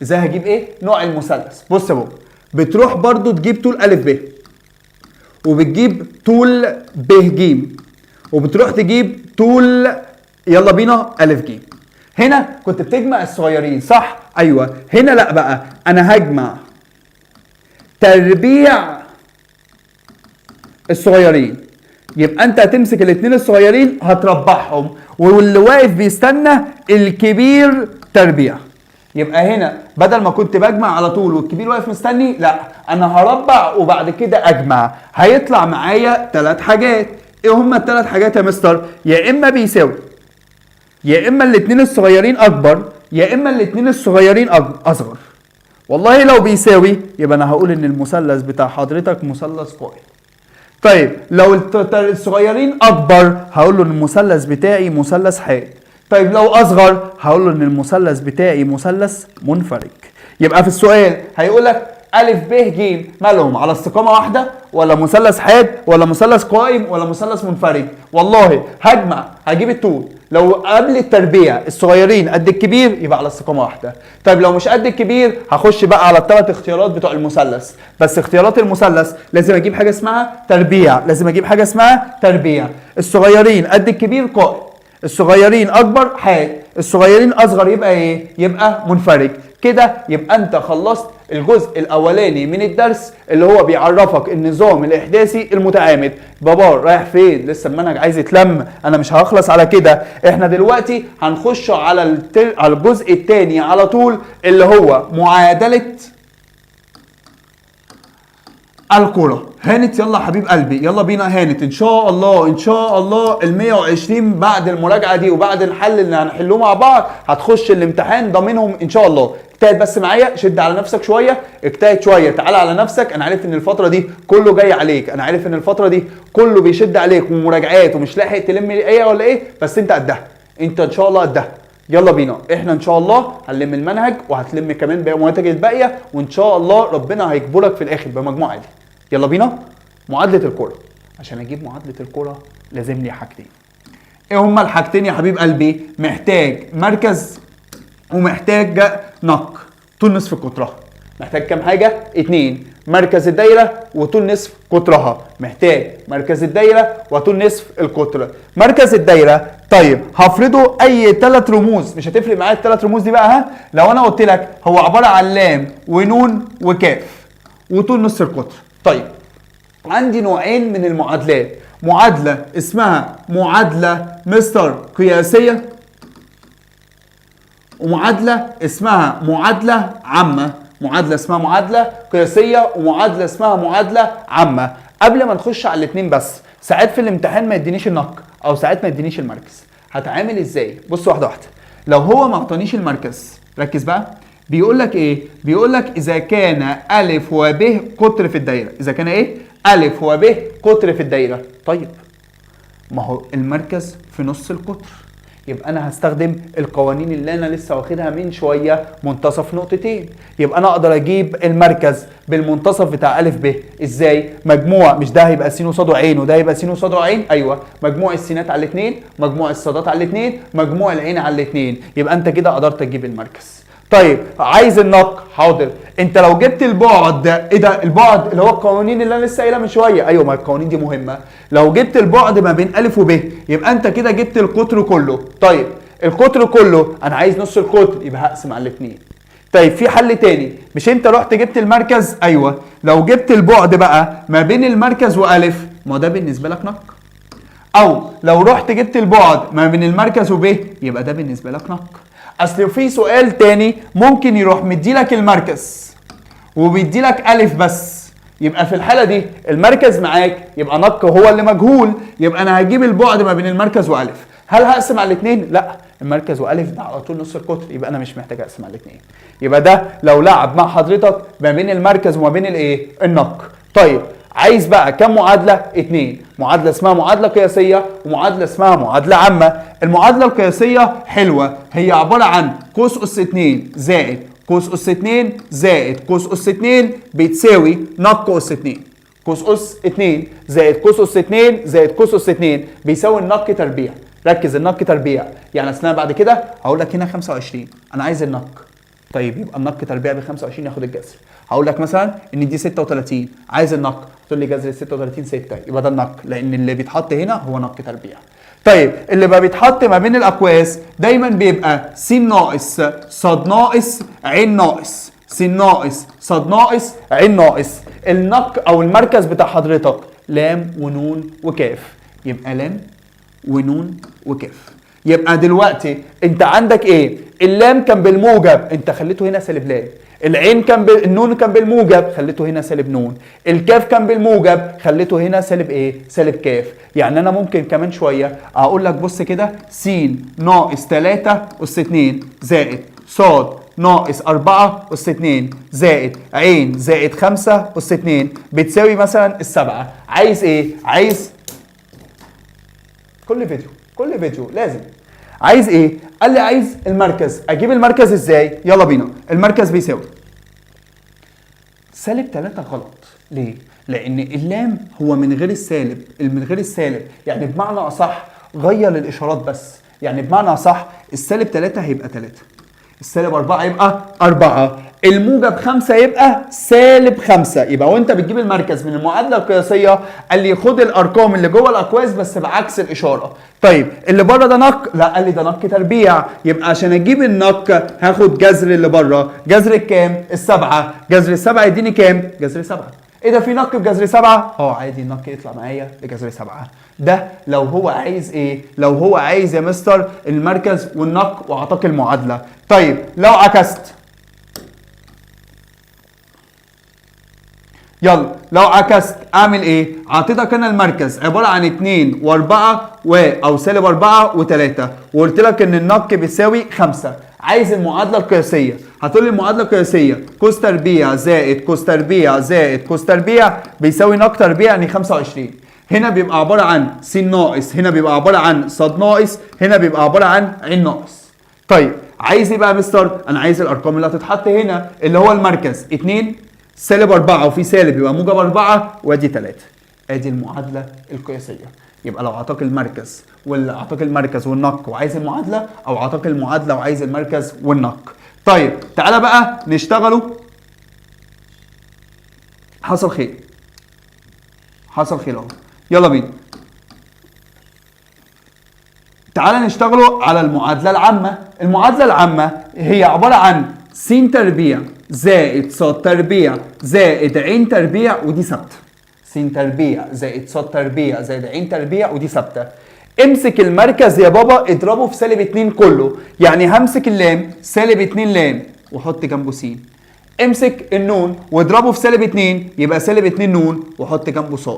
Speaker 1: ازاي هجيب ايه؟ نوع المثلث. بص يا بابا، بتروح برضو تجيب طول أ ب، وبتجيب طول ب ج، وبتروح تجيب طول يلا بينا أ ج. هنا كنت بتجمع الصغيرين صح؟ ايوه. هنا لا بقى، انا هجمع تربيع الصغيرين. يبقى انت هتمسك الاثنين الصغيرين هتربعهم، واللي واقف بيستنى الكبير تربيع. يبقى هنا بدل ما كنت بجمع على طول والكبير واقف مستني، لا انا هربع وبعد كده اجمع. هيطلع معايا 3 حاجات. ايه هما ال3 حاجات يا مستر؟ يا اما بيساوي، يا اما الاثنين الصغيرين اكبر، يا اما الاثنين الصغيرين اصغر. والله لو بيساوي يبقى انا هقول ان المثلث بتاع حضرتك مثلث قائم. طيب لو الصغيرين اكبر هقول له ان المثلث بتاعي مثلث حاد. طيب لو اصغر هقول له ان المثلث بتاعي مثلث منفرج. يبقى في السؤال هيقول لك أ ب ج مالهم؟ على استقامة واحدة، ولا مثلث حاد، ولا مثلث قائم، ولا مثلث منفرج؟ والله هجمع، هجيب الطول، لو قبل التربيع الصغيرين قد الكبير يبقى على استقامة واحدة. طيب لو مش قد الكبير هخش بقى على ال3 اختيارات بتوع المثلث، بس اختيارات المثلث لازم اجيب حاجة اسمها تربيع، لازم اجيب حاجة اسمها تربيع. الصغيرين قد الكبير قائم، الصغيرين اكبر حاد، الصغيرين اصغر يبقى ايه؟ يبقى منفرج. كده يبقى انت خلصت الجزء الاولاني من الدرس اللي هو بيعرفك النظام الاحداثي المتعامد. بابا رايح فين؟ لسه المنهج عايز يتلم، انا مش هخلص على كده. احنا دلوقتي هنخش على الجزء الثاني على طول اللي هو معادلة الكرة. هانت يلا حبيب قلبي، يلا بينا هانت ان شاء الله. ان شاء الله ال 120 بعد المراجعة دي وبعد الحل اللي هنحلوه مع بعض هتخش الامتحان ضامنهم ان شاء الله. اجتهد بس معايا، شد على نفسك شويه، اجتهد شويه، تعال على نفسك. انا عارف ان الفتره دي كله جاي عليك، انا عارف ان الفتره دي كله بيشد عليك ومراجعات ومش لاحق تلم ايه ولا ايه، بس انت قدها، انت ان شاء الله قدها. يلا بينا، احنا ان شاء الله هنلم المنهج وهتلم كمان باقي المناهج الباقيه، وان شاء الله ربنا هيجبرك في الاخر بمجموع عالي. يلا بينا. معادله الكره. عشان اجيب معادله الكره لازم لي حاجتين. ايه هما الحاجتين يا حبيب قلبي؟ محتاج مركز ومحتاج نق. طول نصف القطرة. محتاج كام حاجة؟ 2. مركز الدايره وطول نصف قطرها، محتاج مركز الدايره وطول نصف القطر. مركز الدايره طيب هفرضه اي 3 رموز، مش هتفرق معايا ال3 رموز دي بقى. ها لو انا قلت لك هو عباره عن لام ونون وكاف وطول نص القطر. طيب عندي نوعين من المعادلات، معادله اسمها معادله مستر قياسيه، ومعادله اسمها معادله عامه. معادله اسمها معادله قياسيه ومعادله اسمها معادله عامه. قبل ما نخش على الاثنين بس، ساعات في الامتحان ما يدينيش النق او ساعات ما يدينيش المركز، هتعامل ازاي؟ بص واحده واحده. لو هو ما اعطانيش المركز ركز بقى، بيقول لك ايه؟ بيقول لك اذا كان ا وب قطر في الدايره، اذا كان ايه؟ ا وب قطر في الدايره. طيب ما هو المركز في نص القطر، يبقى انا هستخدم القوانين اللي انا لسه واخدها من شويه، منتصف نقطتين. يبقى انا اقدر اجيب المركز بالمنتصف بتاع ا ب. ازاي؟ مجموع، مش ده هيبقى س وص عين وده هيبقى س وص عين؟ ايوه، مجموع السينات على الاثنين، مجموع الصادات على الاثنين، مجموع العين على الاثنين، يبقى انت كده قدرت تجيب المركز. طيب عايز النق، حاضر. انت لو جبت البعد، ايه ده البعد؟ اللي هو القوانين اللي انا لسه قايلها من شويه. ايوه ما القوانين دي مهمه. لو جبت البعد ما بين ا وب يبقى انت كده جبت القطر كله. طيب القطر كله انا عايز نص القطر، يبقى هقسم على الاثنين. طيب في حل تاني، مش انت رحت جبت المركز؟ ايوه، لو جبت البعد بقى ما بين المركز والف، ما ده بالنسبه لك نق. او لو رحت جبت البعد ما بين المركز وب، يبقى ده بالنسبه لك نق. اصل في سؤال تاني ممكن يروح مديلك المركز وبيديلك ا بس، يبقى في الحاله دي المركز معاك، يبقى نق هو اللي مجهول، يبقى انا هجيب البعد ما بين المركز والف. هل هقسم على الاثنين؟ لا، المركز والف ده على طول نص القطر، يبقى انا مش محتاج اقسم على الاثنين. يبقى ده لو لعب مع حضرتك ما بين المركز وما بين الايه؟ النق. طيب عايز بقى كم معادله؟ 2. معادله اسمها معادله قياسيه ومعادله اسمها معادله عامه. المعادله القياسيه حلوه، هي عباره عن قوس اس 2 زائد قوس اس 2 زائد قوس اس 2 بتساوي نق اس 2. قوس اس 2 زائد قوس اس 2 زائد قوس اس 2 بيساوي النق تربيع. ركز، النق تربيع يعني اثناء بعد كده هقول لك هنا 25، انا عايز النق. طيب يبقى النق تربيع ب 25 ياخد الجذر. هقول لك مثلا ان دي 36، عايز النق، تقول لي جذر 36 6، يبقى ده النق، لان اللي بيتحط هنا هو نق تربيع. طيب اللي بقى بيتحط ما بين الاقواس دايما بيبقى س ناقص ص ناقص عين ناقص، س ناقص ص ناقص عين ناقص. النق او المركز بتاع حضرتك لام ونون وكاف، يبقى لام ونون وكاف. يبقى دلوقتي انت عندك ايه؟ اللام كان بالموجب، انت خليته هنا سالب لام. العين كان النون كان بالموجب، خليته هنا سالب نون. الكاف كان بالموجب، خليته هنا سالب ايه؟ سالب كاف. يعني انا ممكن كمان شويه اقول لك بص كده، س ناقص 3 اس 2 زائد ص ناقص 4 اس 2 زائد عين زائد 5 اس 2 بتساوي مثلا السبعه. عايز ايه؟ عايز كل فيديو لازم عايز ايه؟ قال لي عايز المركز. اجيب المركز ازاي؟ يلا بينا. المركز بيساوي سالب 3. غلط. ليه؟ لان اللام هو من غير السالب، من غير السالب يعني بمعنى اصح غير الاشارات بس، يعني بمعنى اصح السالب 3 هيبقى 3، السالب 4 يبقى 4، الموجب 5 يبقى سالب 5. يبقى وانت بتجيب المركز من المعادله القياسيه قال لي خد الارقام اللي جوه الاقواس بس بعكس الاشاره. طيب اللي بره ده نق؟ لا، قال لي ده نق تربيع، يبقى عشان اجيب النق هاخد جذر اللي بره. جذر الكام؟ السبعه. جذر السبعه يديني كام؟ جذر 7. ايه ده في نق بجذر 7؟ عادي النق يطلع معايا بجذر 7. ده لو هو عايز ايه؟ لو هو عايز يا مستر المركز والنق واعطاك المعادله. طيب لو عكست، يلا لو عكست اعمل ايه؟ اعطيتك انا المركز عباره عن 2 و4 او سالب 4 و3 وقلت لك ان النق بيساوي 5. عايز المعادله القياسيه، هتقول لي المعادله القياسيه قوس تربيع زائد قوس تربيع زائد قوس تربيع بيساوي نق تربيع يعني 25. هنا بيبقى عباره عن س ناقص، هنا بيبقى عباره عن ص ناقص، هنا بيبقى عباره عن عين ناقص. طيب عايز ايه بقى يا مستر؟ انا عايز الارقام اللي هتتحط هنا اللي هو المركز 2 سالب 4 وفي سالب يبقى موجب 4 وادي 3. ادي المعادله القياسيه. يبقى لو اعطاك المركز اعطاك المركز والنق وعايز المعادله، او اعطاك المعادله وعايز المركز والنق. طيب تعالى بقى نشتغلوا حصل خير. حصل خير اهو. يلا بينا. تعال نشتغلوا على المعادلة العامة. المعادلة العامة هي عبارة عن س تربيع زائد ص تربيع زائد ع تربيع ودي ثابتة. س تربيع زائد ص تربيع زائد ع تربيع ودي ثابتة. امسك المركز يا بابا اضربه في -2 كله، يعني همسك اللام -2 لام وحط جنبه س. امسك النون واضربه في -2 يبقى -2 نون وحط جنبه ص.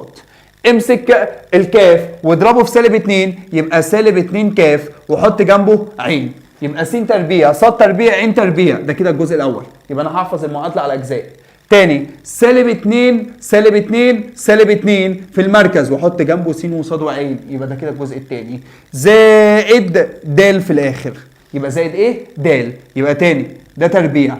Speaker 1: امسك الكاف واضربه في -2 يبقى -2 كاف وحط جنبه عين. يبقى س تربيع ص تربيع ع تربيع، ده كده الجزء الاول. يبقى انا هحفظ المعادله على اجزاء. تاني -2 -2 في المركز واحط جنبه س وص وعين، يبقى ده كده الجزء الثاني. زائد د في الاخر، يبقى زائد ايه؟ د. يبقى تاني ده تربيع،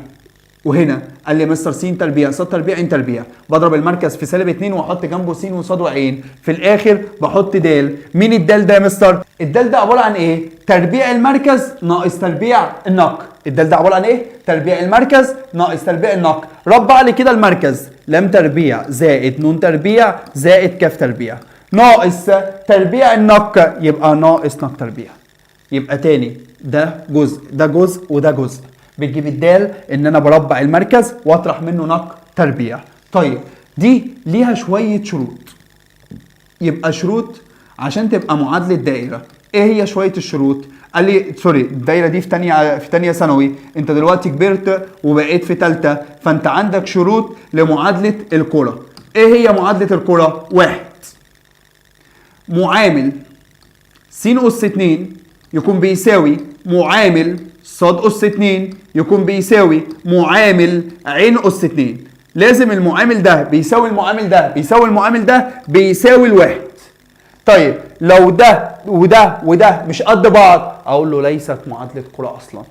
Speaker 1: وهنا قال لي مستر س تربيع ص تربيع ع تربيع، بضرب المركز في -2 واحط جنبه س وص وعين، في الاخر بحط د. مين الدال ده يا مستر؟ الدال ده عباره عن ايه؟ تربيع المركز ناقص تربيع النق. الدال ده عباره عن ايه؟ تربيع المركز ناقص تربيع النق. ربع لي كده المركز لام تربيع زائد نون تربيع زائد كاف تربيع ناقص تربيع النق، يبقى ناقص نق تربيع. يبقى تاني ده جزء ده جزء وده جزء. بتجيب الدال ان انا بربع المركز واطرح منه نق تربيع. طيب دي ليها شويه شروط. يبقى شروط عشان تبقى معادله دائره. ايه هي شويه الشروط؟ قال لي سوري الدايره دي في تانية ثانوي، انت دلوقتي كبرت وبقيت في ثالثه، فانت عندك شروط لمعادله الكره. ايه هي معادله الكره؟ 1 معامل س أس 2 يكون بيساوي معامل ص أس 2 يكون بيساوي معامل ع أس 2. لازم المعامل ده بيساوي المعامل ده بيساوي المعامل ده بيساوي الواحد. طيب لو ده وده وده مش قد بعض اقول له ليست معادله كره اصلا.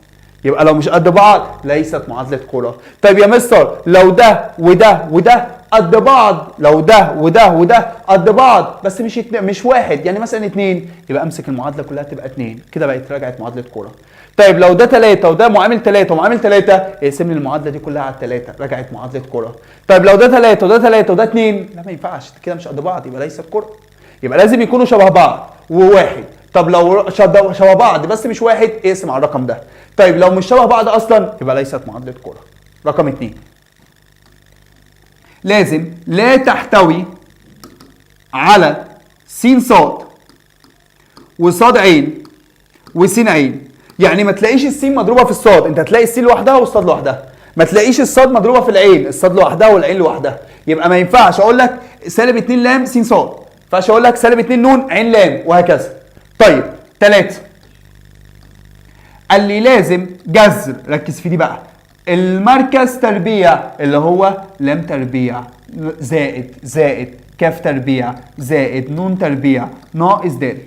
Speaker 1: يبقى لو مش قد بعض ليست معادله كره. طيب يا مستر لو ده وده وده قد بعض، لو ده وده وده قد بعض بس مش واحد، يعني مثلا 2، يبقى امسك المعادله كلها تبقى 2، كده بقت رجعت معادله كره. طيب لو ده 3 وده معامل 3 ومعامل 3، اقسم لي المعادله دي كلها على 3، رجعت معادله كره. طيب لو ده 3 وده 3 وده 2، لا ما ينفعش كده مش قد بعض، يبقى ليست كره. يبقى لازم يكونوا شبه بعض وواحد. طب لو شبه بعض بس مش واحد، اقسم على الرقم ده. طيب لو مش شبه بعض اصلا يبقى ليست معادله كره. رقم 2 لازم لا تحتوي على س ص وص ع وس ع. يعني ما تلاقيش السين مضروبه في الصاد، انت هتلاقي السين لوحدها والصاد لوحدها. ما تلاقيش الصاد مضروبه في العين، الصاد لوحدها والعين لوحدها. يبقى ما ينفعش اقول لك -2 لام س ص، ما ينفعش اقول لك -2 نون عين لام وهكذا. طيب 3 قال لي لازم جذر، ركز في دي بقى، المركز تربيع اللي هو لام تربيع زائد كاف تربيع زائد نون تربيع ناقص د.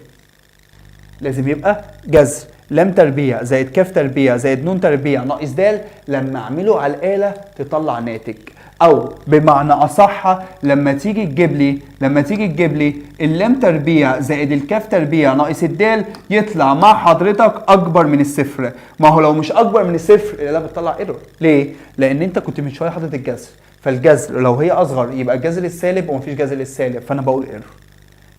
Speaker 1: لازم يبقى جذر لام تربيع زائد كاف تربيع زائد نون تربيع ناقص د. لما اعمله على الآلة تطلع ناتج، او بمعنى اصح لما تيجي تجيب لي اللام تربيع زائد الكاف تربيع ناقص الدال يطلع مع حضرتك اكبر من الصفر. ما هو لو مش اكبر من الصفر لا بتطلع ايرور. ليه؟ لان انت كنت من شويه حاطط الجذر، فالجذر لو هي اصغر يبقى الجذر السالب ومفيش جذر السالب، فانا بقول ايرور.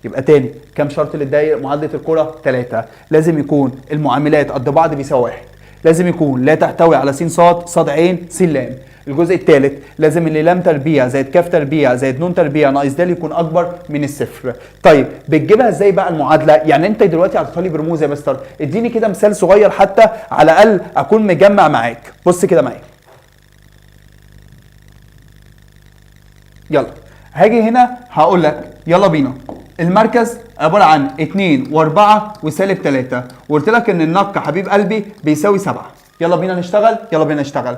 Speaker 1: يبقى تاني كام شرط للدايره معادله الكره؟ 3. لازم يكون المعاملات قد بعض بيساوي 1. لازم يكون لا تحتوي على س ص ص ع س لام. الجزء الثالث لازم اللي لام تربيع زائد كاف تربيع زائد نون تربيع ناقص د يكون اكبر من الصفر. طيب بتجيبها ازاي بقى المعادله؟ يعني انت دلوقتي هتحط لي برموز يا مستر، اديني كده مثال صغير حتى على الاقل اكون مجمع معاك. بص كده معايا. يلا هاجي هنا هقول لك يلا بينا. المركز عباره عن 2 و4 وسالب 3، وقلت لك ان النق حبيب قلبي بيساوي 7. يلا بينا نشتغل.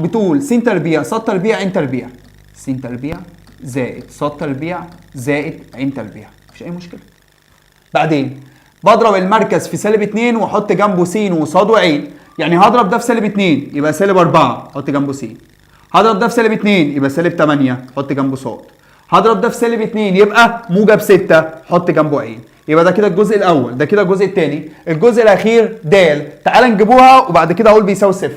Speaker 1: بتقول س تربيع ص تربيع ع تربيع، س تربيع زائد ص تربيع زائد ع تربيع، مفيش اي مشكله. بعدين بضرب المركز في -2 واحط جنبه س وص وع. يعني هضرب ده في -2 يبقى -4 احط جنبه س، هضرب ده في -2 يبقى -8 احط جنبه ص، هضرب ده في -2 يبقى موجب 6 حط جنبه ع. يبقى ده كده الجزء الاول، ده كده الجزء الثاني. الجزء الاخير د، تعال نجيبوها وبعد كده اقول بيساوي 0.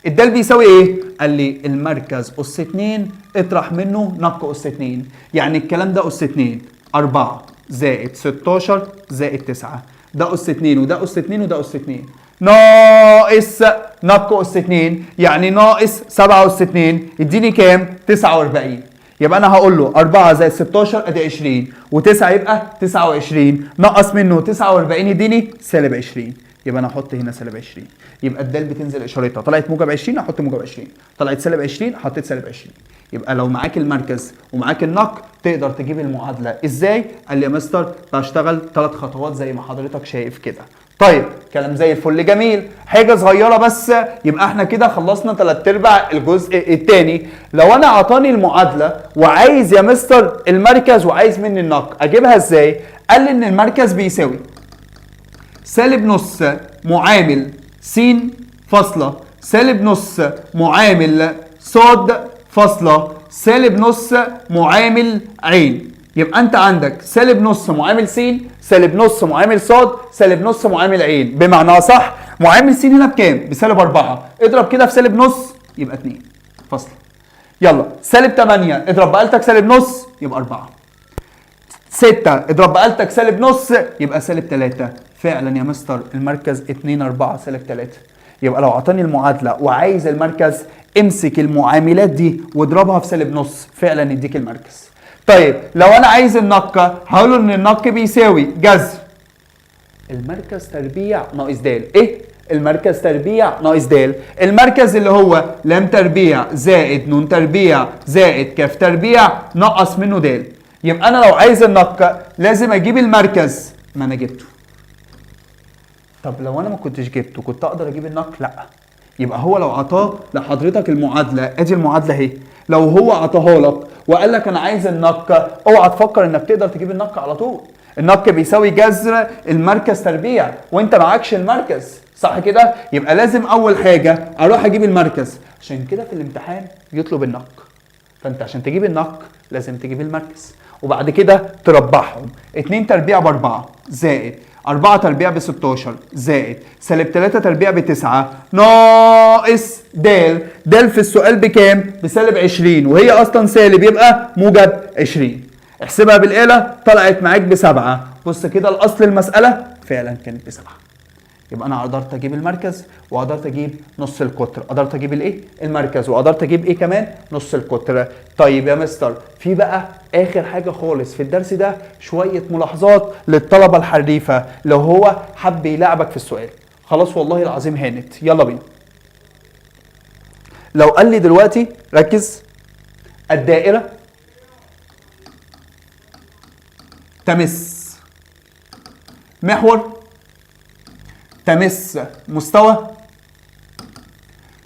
Speaker 1: الدال بيساوي ايه؟ قال لي المركز اس 2 اطرح منه نق اس 2. يعني الكلام ده اس 2 4 زائد 16 زائد 9. ده اس 2 وده اس 2 وده اس 2 ناقص نق اس 2 يعني ناقص 7 اس 2 يديني كام؟ 49. يبقى انا هقول له 4 زائد 16 ادي 20 و9 يبقى 29 نقص منه 49 يديني سالب 20. يبقى انا احط هنا سالب 20. يبقى الدال بتنزل اشارتها طلعت موجب 20 احط موجب 20، طلعت سالب 20 حطيت سالب 20. يبقى لو معاك المركز ومعاك النق تقدر تجيب المعادله ازاي؟ قال لي يا مستر بشتغل 3 خطوات زي ما حضرتك شايف كده. طيب كلام زي الفل جميل. حاجه صغيره بس يبقى احنا كده خلصنا 3/4 الجزء الثاني. لو انا عطاني المعادله وعايز يا مستر المركز وعايز مني النق اجيبها ازاي؟ قال لي ان المركز بيساوي سالب نص معامل س فاصله سالب نص معامل صاد فاصله سالب نص معامل عين. يبقى انت عندك سالب نص معامل س سالب نص معامل صاد سالب نص معامل عين. بمعنى صح معامل س هنا بكام؟ بسالب 4. اضرب كده في سالب نص يبقى 2 فاصله. يلا سالب 8 اضرب بآلتك سالب نص يبقى 4. 6 اضرب بآلتك سالب نص يبقى سالب 3. فعلا يا مستر المركز 2 4 سالب 3. يبقى لو عطاني المعادله وعايز المركز امسك المعاملات دي واضربها في سالب نص فعلا يديك المركز. طيب لو انا عايز النق هقول له ان النق بيساوي جذر المركز تربيع ناقص د. ايه؟ المركز تربيع ناقص د. المركز اللي هو لام تربيع زائد ن تربيع زائد ك تربيع نقص منه د. يبقى انا لو عايز النق لازم اجيب المركز. ما انا جبته. طب لو انا ما كنتش جبته كنت اقدر اجيب النق؟ لا. يبقى هو لو عطاه لحضرتك المعادله ادي المعادله اهي، لو هو عطاها لك وقال لك انا عايز النق اوعى تفكر انك تقدر تجيب النق على طول. النق بيساوي جذر المركز تربيع وانت معكش المركز صح كده؟ يبقى لازم اول حاجه اروح اجيب المركز. عشان كده في الامتحان يطلب النق. فانت عشان تجيب النق لازم تجيب المركز وبعد كده تربعهم. 2 تربيع ب4 زائد 4 تربيع ب16 زائد سالب 3 تربيع ب9 ناقص د. د في السؤال بكام؟ بسالب 20 وهي اصلا سالب يبقى موجب 20. احسبها بالآلة طلعت معاك ب7. بص كده الاصل المسألة فعلا كانت ب7. يبقى انا قدرت اجيب المركز وقدرت اجيب نص القطر. قدرت اجيب الايه؟ المركز. وقدرت اجيب ايه كمان؟ نص القطر. طيب يا مستر في بقى اخر حاجه خالص في الدرس ده شويه ملاحظات للطلبه الحريفه لو هو حب يلعبك في السؤال. خلاص والله العظيم هانت. يلا بينا. لو قال لي دلوقتي ركز الدائره تمس محور تمس مستوى.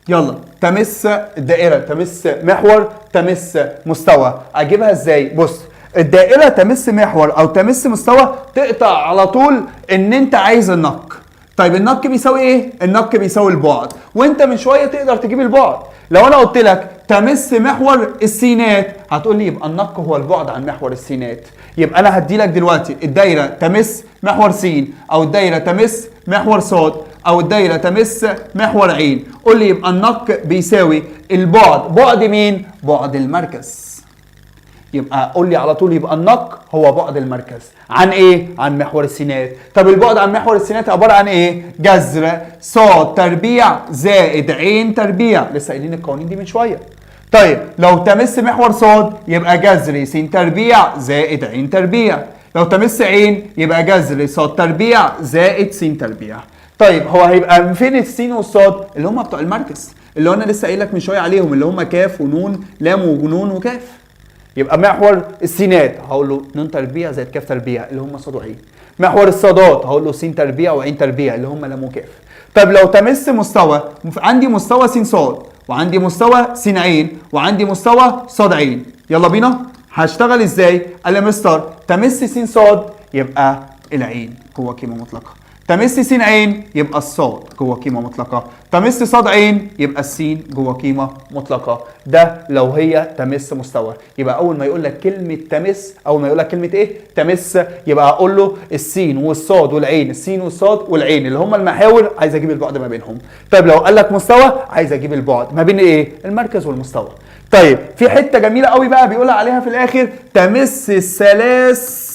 Speaker 1: يلا تمس الدائرة تمس محور تمس مستوى. اجيبها ازاي؟ بص الدائرة تمس محور او تمس مستوى تقطع على طول ان انت عايز النق. طيب النق بيساوي ايه؟ النق بيساوي البعد وانت من شوية تقدر تجيب البعد. لو انا قلت لك تمس محور السينات هتقول لي يبقى النق هو البعد عن محور السينات. يبقى انا هدي لك دلوقتي الدايره تمس محور س او الدايره تمس محور ص او الدايره تمس محور عين. قول لي يبقى النق بيساوي البعد. بعد مين؟ بعد المركز. يبقى قول لي على طول يبقى النق هو بعد المركز عن ايه؟ عن محور السينات. طب البعد عن محور السينات عباره عن ايه؟ جذر ص تربيع زائد عين تربيع. لسه قايلين القوانين دي من شويه. طيب لو تمس محور ص يبقى جذر س تربيع زائد عين تربيع. لو تمس عين يبقى جذر ص تربيع زائد س تربيع. طيب هو هيبقى فين السين والصاد؟ اللي هم بتوع المركز اللي انا لسه قايل لك من شويه عليهم اللي هم كاف ونون لام ونون وكاف. يبقى محور السينات هقول له ن تربيع زائد كاف تربيع اللي هم صاد وعين. محور الصادات هقول له س تربيع وعين تربيع اللي هم لام وكاف. طب لو تمس مستوى عندي مستوى س صاد وعندي مستوى س عين وعندي مستوى صاد عين. يلا بينا. هشتغل ازاي؟ قال لي مستر تمس س صاد يبقى العين جوه قيمه مطلقه. تمس س عين يبقى الصاد جوه قيمه مطلقه، تمس صاد عين يبقى السين جوه قيمه مطلقه. ده لو هي تمس مستوى. يبقى اول ما يقول لك كلمه تمس، اول ما يقول لك كلمه ايه تمس، يبقى اقول له السين والصاد والعين، السين والصاد والعين اللي هم المحاور، عايز اجيب البعد ما بينهم. طيب لو قال لك مستوى عايز اجيب البعد ما بين ايه المركز والمستوى. طيب في حته جميله قوي بقى بيقول عليها في الاخر تمس الثلاث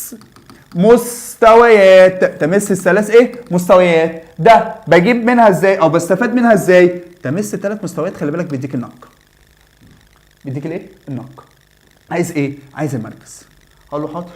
Speaker 1: مستويات. تمس الثلاث ايه مستويات. ده بجيب منها ازاي او بستفاد منها ازاي؟ تمس ثلاث مستويات خلي بالك بيديك النق، بيديك الايه النق. عايز ايه؟ عايز المركز. اقول له حاضر.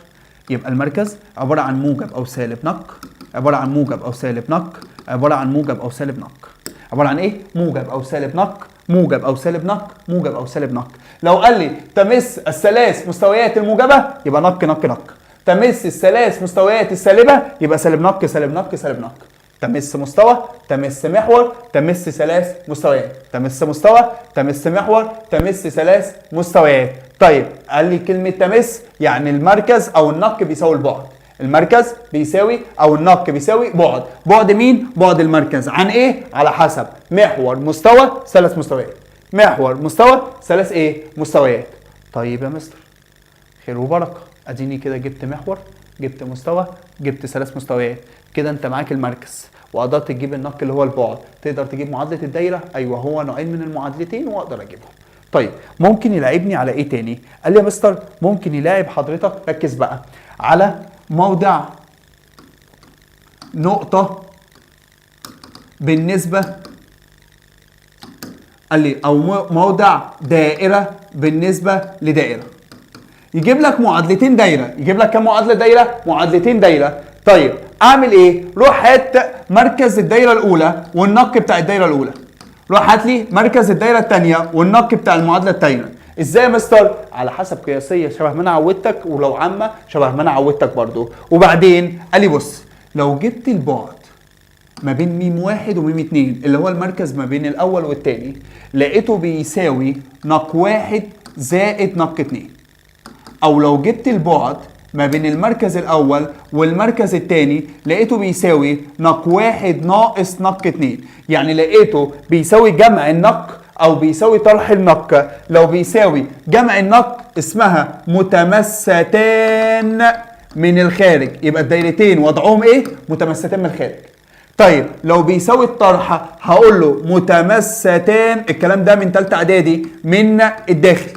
Speaker 1: يبقى المركز عباره عن موجب او سالب نق، عباره عن موجب او سالب نق، عباره عن موجب او سالب نق. عباره عن ايه؟ موجب او سالب نق، موجب او سالب نق، موجب او سالب نق. لو قال لي تمس الثلاث مستويات الموجبه يبقى نق نق نق. تمس الثلاث مستويات السالبه يبقى سالب نق سالب نق سالب نق. تمس مستوى، تمس محور، تمس ثلاث مستويات. تمس مستوى، تمس محور، تمس ثلاث مستويات. طيب قال لي كلمه تمس يعني المركز او النق بيساوي البعد. المركز بيساوي او النق بيساوي بعد. بعد مين؟ بعد المركز عن ايه؟ على حسب محور مستوى ثلاث مستويات. محور مستوى ثلاث ايه مستويات. طيب يا مستر خير وبركه، اديني كده جبت محور، جبت مستوى، جبت ثلاث مستويات. كده انت معاك المركز وقدرت تجيب النق اللي هو البعد. تقدر تجيب معادله الدايره؟ ايوه هو نوعين من المعادلتين واقدر اجيبهم. طيب ممكن يلاعبني على ايه تاني؟ قال لي يا مستر ممكن يلاعب حضرتك، ركز بقى، على موضع نقطة بالنسبة، قال لي او موضع دائرة بالنسبة لدائرة. يجيب لك معادلتين دايرة. يجيب لك كم معادلة دايرة؟ معادلتين دايرة. طيب اعمل ايه؟ روح هات مركز الدايرة الاولى والنق بتاع الدايرة الاولى. روح هات لي مركز الدايرة الثانية والنق بتاع المعادلة الثانية. ازاي يا مستر؟ على حسب قياسيه شبه ما انا عودتك، ولو عامه شبه ما انا عودتك برضو. وبعدين قال لي بص، لو جبت البعد ما بين ميم واحد وميم اتنين اللي هو المركز ما بين الاول والتاني، لقيته بيساوي نق واحد زائد نق اتنين. او لو جبت البعد ما بين المركز الاول والمركز الثاني لقيته بيساوي نق واحد ناقص نق اتنين، يعني لقيته بيساوي جمع النق او بيساوي طرح النق. لو بيساوي جمع النق اسمها متمستان من الخارج، يبقى الدايرتين وضعهم ايه؟ متمستان من الخارج. طيب لو بيساوي الطرح هقول له متمستان، الكلام ده من ثالثه اعدادي، من الداخل.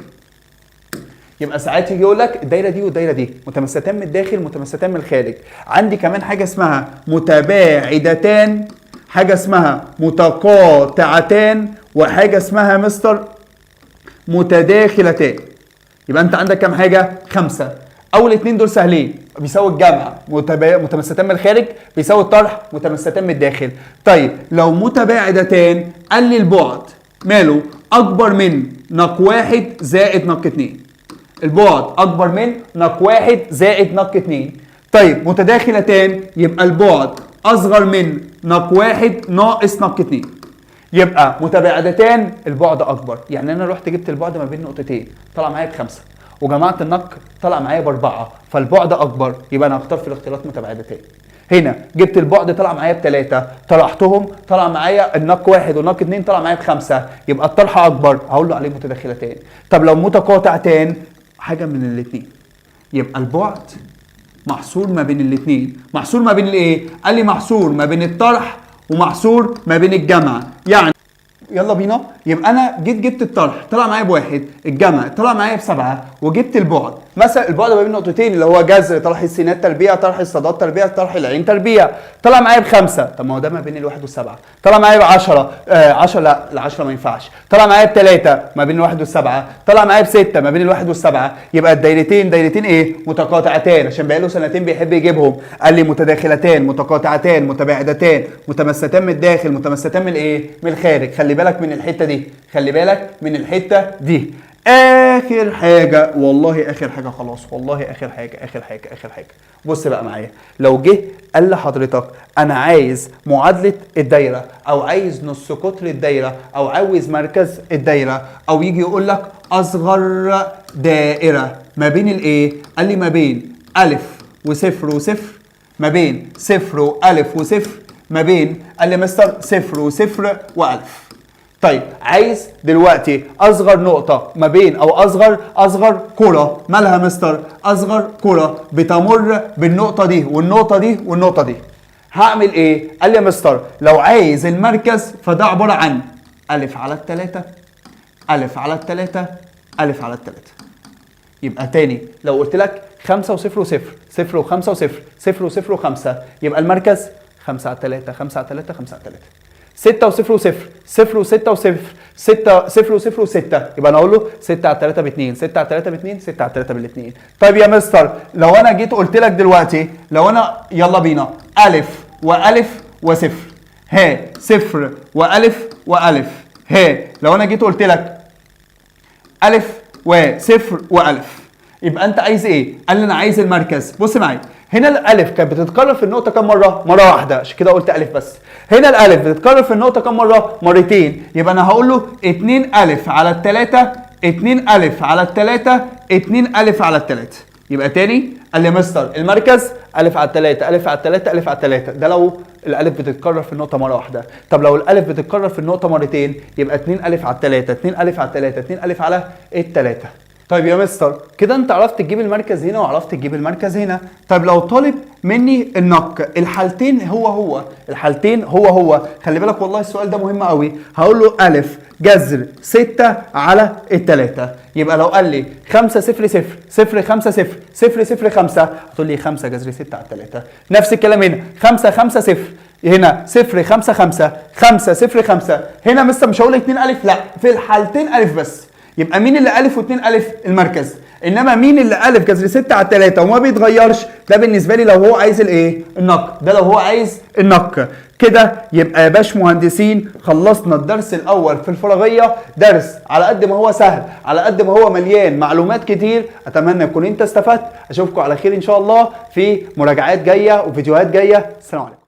Speaker 1: يبقى ساعات يجي يقول لك الدايره دي والدايره دي متمستان من الداخل متمستان من الخارج. عندي كمان حاجه اسمها متباعدتان، حاجه اسمها متقاطعتان، وحاجه اسمها مستر متداخلتان. يبقى انت عندك كام حاجه؟ 5. اول اتنين دول سهلين، بيساوي الجمع متمستان من الخارج، بيساوي الطرح متمستان من الداخل. طيب لو متباعدتان قال لي البعد ماله؟ اكبر من نق واحد زائد نق اتنين. البعد اكبر من نق واحد زائد نق اتنين. طيب متداخلتان يبقى البعد اصغر من نق واحد ناقص نق اتنين. يبقى متباعدتان البعد اكبر. يعني انا رحت جبت البعد ما بين نقطتين طلع معايا ب5، وجمعت النق طلع معايا ب4، فالبعد اكبر، يبقى انا هختار في الاختيارات متباعدتان. هنا جبت البعد طلع معايا ب3، طرحتهم طلع معايا النق 1 والنق 2 طلع معايا ب5، يبقى الطرح اكبر، هقول له عليه متداخلتان. طب لو متقاطعتان حاجه من الاثنين، يبقى البعد محصور ما بين الاثنين. محصور ما بين الايه؟ قال لي محصور ما بين الطرح ومحصور ما بين الجمع. يعني يلا بينا، يبقى انا جبت الطرح طلع معايا ب1، الجمع طلع معايا ب7، وجبت البعد مثلا البعد ما بين نقطتين اللي هو جذر طرح السينات تربيع طرح الصادات تربيع طرح العين تربيع طلع معايا ب5. طب ما هو ده ما بين ال1 وال7. طلع معايا ب10، 10 لا ال10 ما ينفعش. طلع معايا ب3 ما بين ال1 وال7. طلع معايا ب6 ما بين ال1 وال7. يبقى الدايرتين دايرتين ايه؟ متقاطعتان، عشان بقاله سنتين بيحب يجيبهم. قال لي متداخلتان متقاطعتان متباعدتان متمستان من الداخل متمستان من الايه؟ من الخارج. خلي بالك من الحته دي، خلي بالك من الحته دي. اخر حاجه، والله اخر حاجه خلاص، والله اخر حاجه اخر حاجه اخر حاجه. بص بقى معايا، لو جه قال لحضرتك انا عايز معادله الدايره، او عايز نص قطر الدايره، او عاوز مركز الدايره، او يجي يقول لك اصغر دائره ما بين الايه؟ قال لي ما بين الف وصفر وصفر، ما بين صفر والف وصفر، ما بين، قال لي مستر صفر وصفر والف. طيب عايز دلوقتي اصغر نقطة ما بين او اصغر كرة، مالها مستر؟ اصغر كرة بتمر بالنقطة دي والنقطة دي والنقطة دي. هعمل ايه؟ قال لي يا مستر لو عايز المركز فده عبارة عن ألف على التلاتة، ألف على التلاتة، ألف على التلاتة. يبقى تاني لو قلت لك 5 وصفر وصفر، صفر وخمسة وصفر، صفر وصفر وخمسة، يبقى المركز 5 على 3، 5 على 3، 5 على 3. 6 وصفر وصفر، صفر وستة وصفر، 6 صفر وصفر وستة، يبقى انا اقول له 6 على 3 ب2، 6 على 3 ب2، 6 على 3 بال2. طيب يا مستر لو انا جيت قلت لك دلوقتي، لو انا يلا بينا ألف وألف وصفر، ها صفر وألف وألف، ها لو انا جيت قلت لك ألف وصفر وألف، يبقى انت عايز ايه؟ قال لي انا عايز المركز. بص معايا، هنا الالف كانت بتتكرر في النقطه كام مره؟ مره واحده، عشان كده قلت الف بس. هنا الالف بتتكرر في النقطه كام مره؟ مرتين، يبقى انا هقول له 2 الف على الثلاثه، 2 الف على الثلاثه، 2 الف على الثلاثه. يبقى تاني قال لي مستر المركز الف على الثلاثه، الف على الثلاثه، الف على الثلاثه، ده لو الالف بتتكرر في النقطه مره واحده. طب لو الالف بتتكرر في النقطه مرتين يبقى 2 الف على الثلاثه، 2 الف على الثلاثه، 2 الف على الثلاثه. طيب يا مستر كده انت عرفت تجيب المركز هنا وعرفت تجيب المركز هنا. طيب لو طالب مني النق، الحالتين الحالتين هو خلي بالك والله السؤال ده مهم قوي. هقول له الف جذر 6 على الثلاثة، يبقى لو قال لي 5 0 0 0 5 0 0 0 5 هتقول لي 5 جذر 6 على الثلاثة. نفس الكلام هنا 5 5 0، هنا 0 5 5 5 0 5. هنا مستر مش هقول 2 الف، لا في الحالتين الف بس. يبقى مين اللي الف و2 الف؟ المركز. انما مين اللي الف جذر 6 على 3 وما بيتغيرش؟ ده بالنسبه لي لو هو عايز الايه؟ النق. ده لو هو عايز النق. كده يبقى يا باشمهندسين خلصنا الدرس الاول في الفراغيه، درس على قد ما هو سهل، على قد ما هو مليان معلومات كتير. اتمنى تكون انت استفدت. اشوفكم على خير ان شاء الله في مراجعات جايه وفيديوهات جايه. السلام عليكم.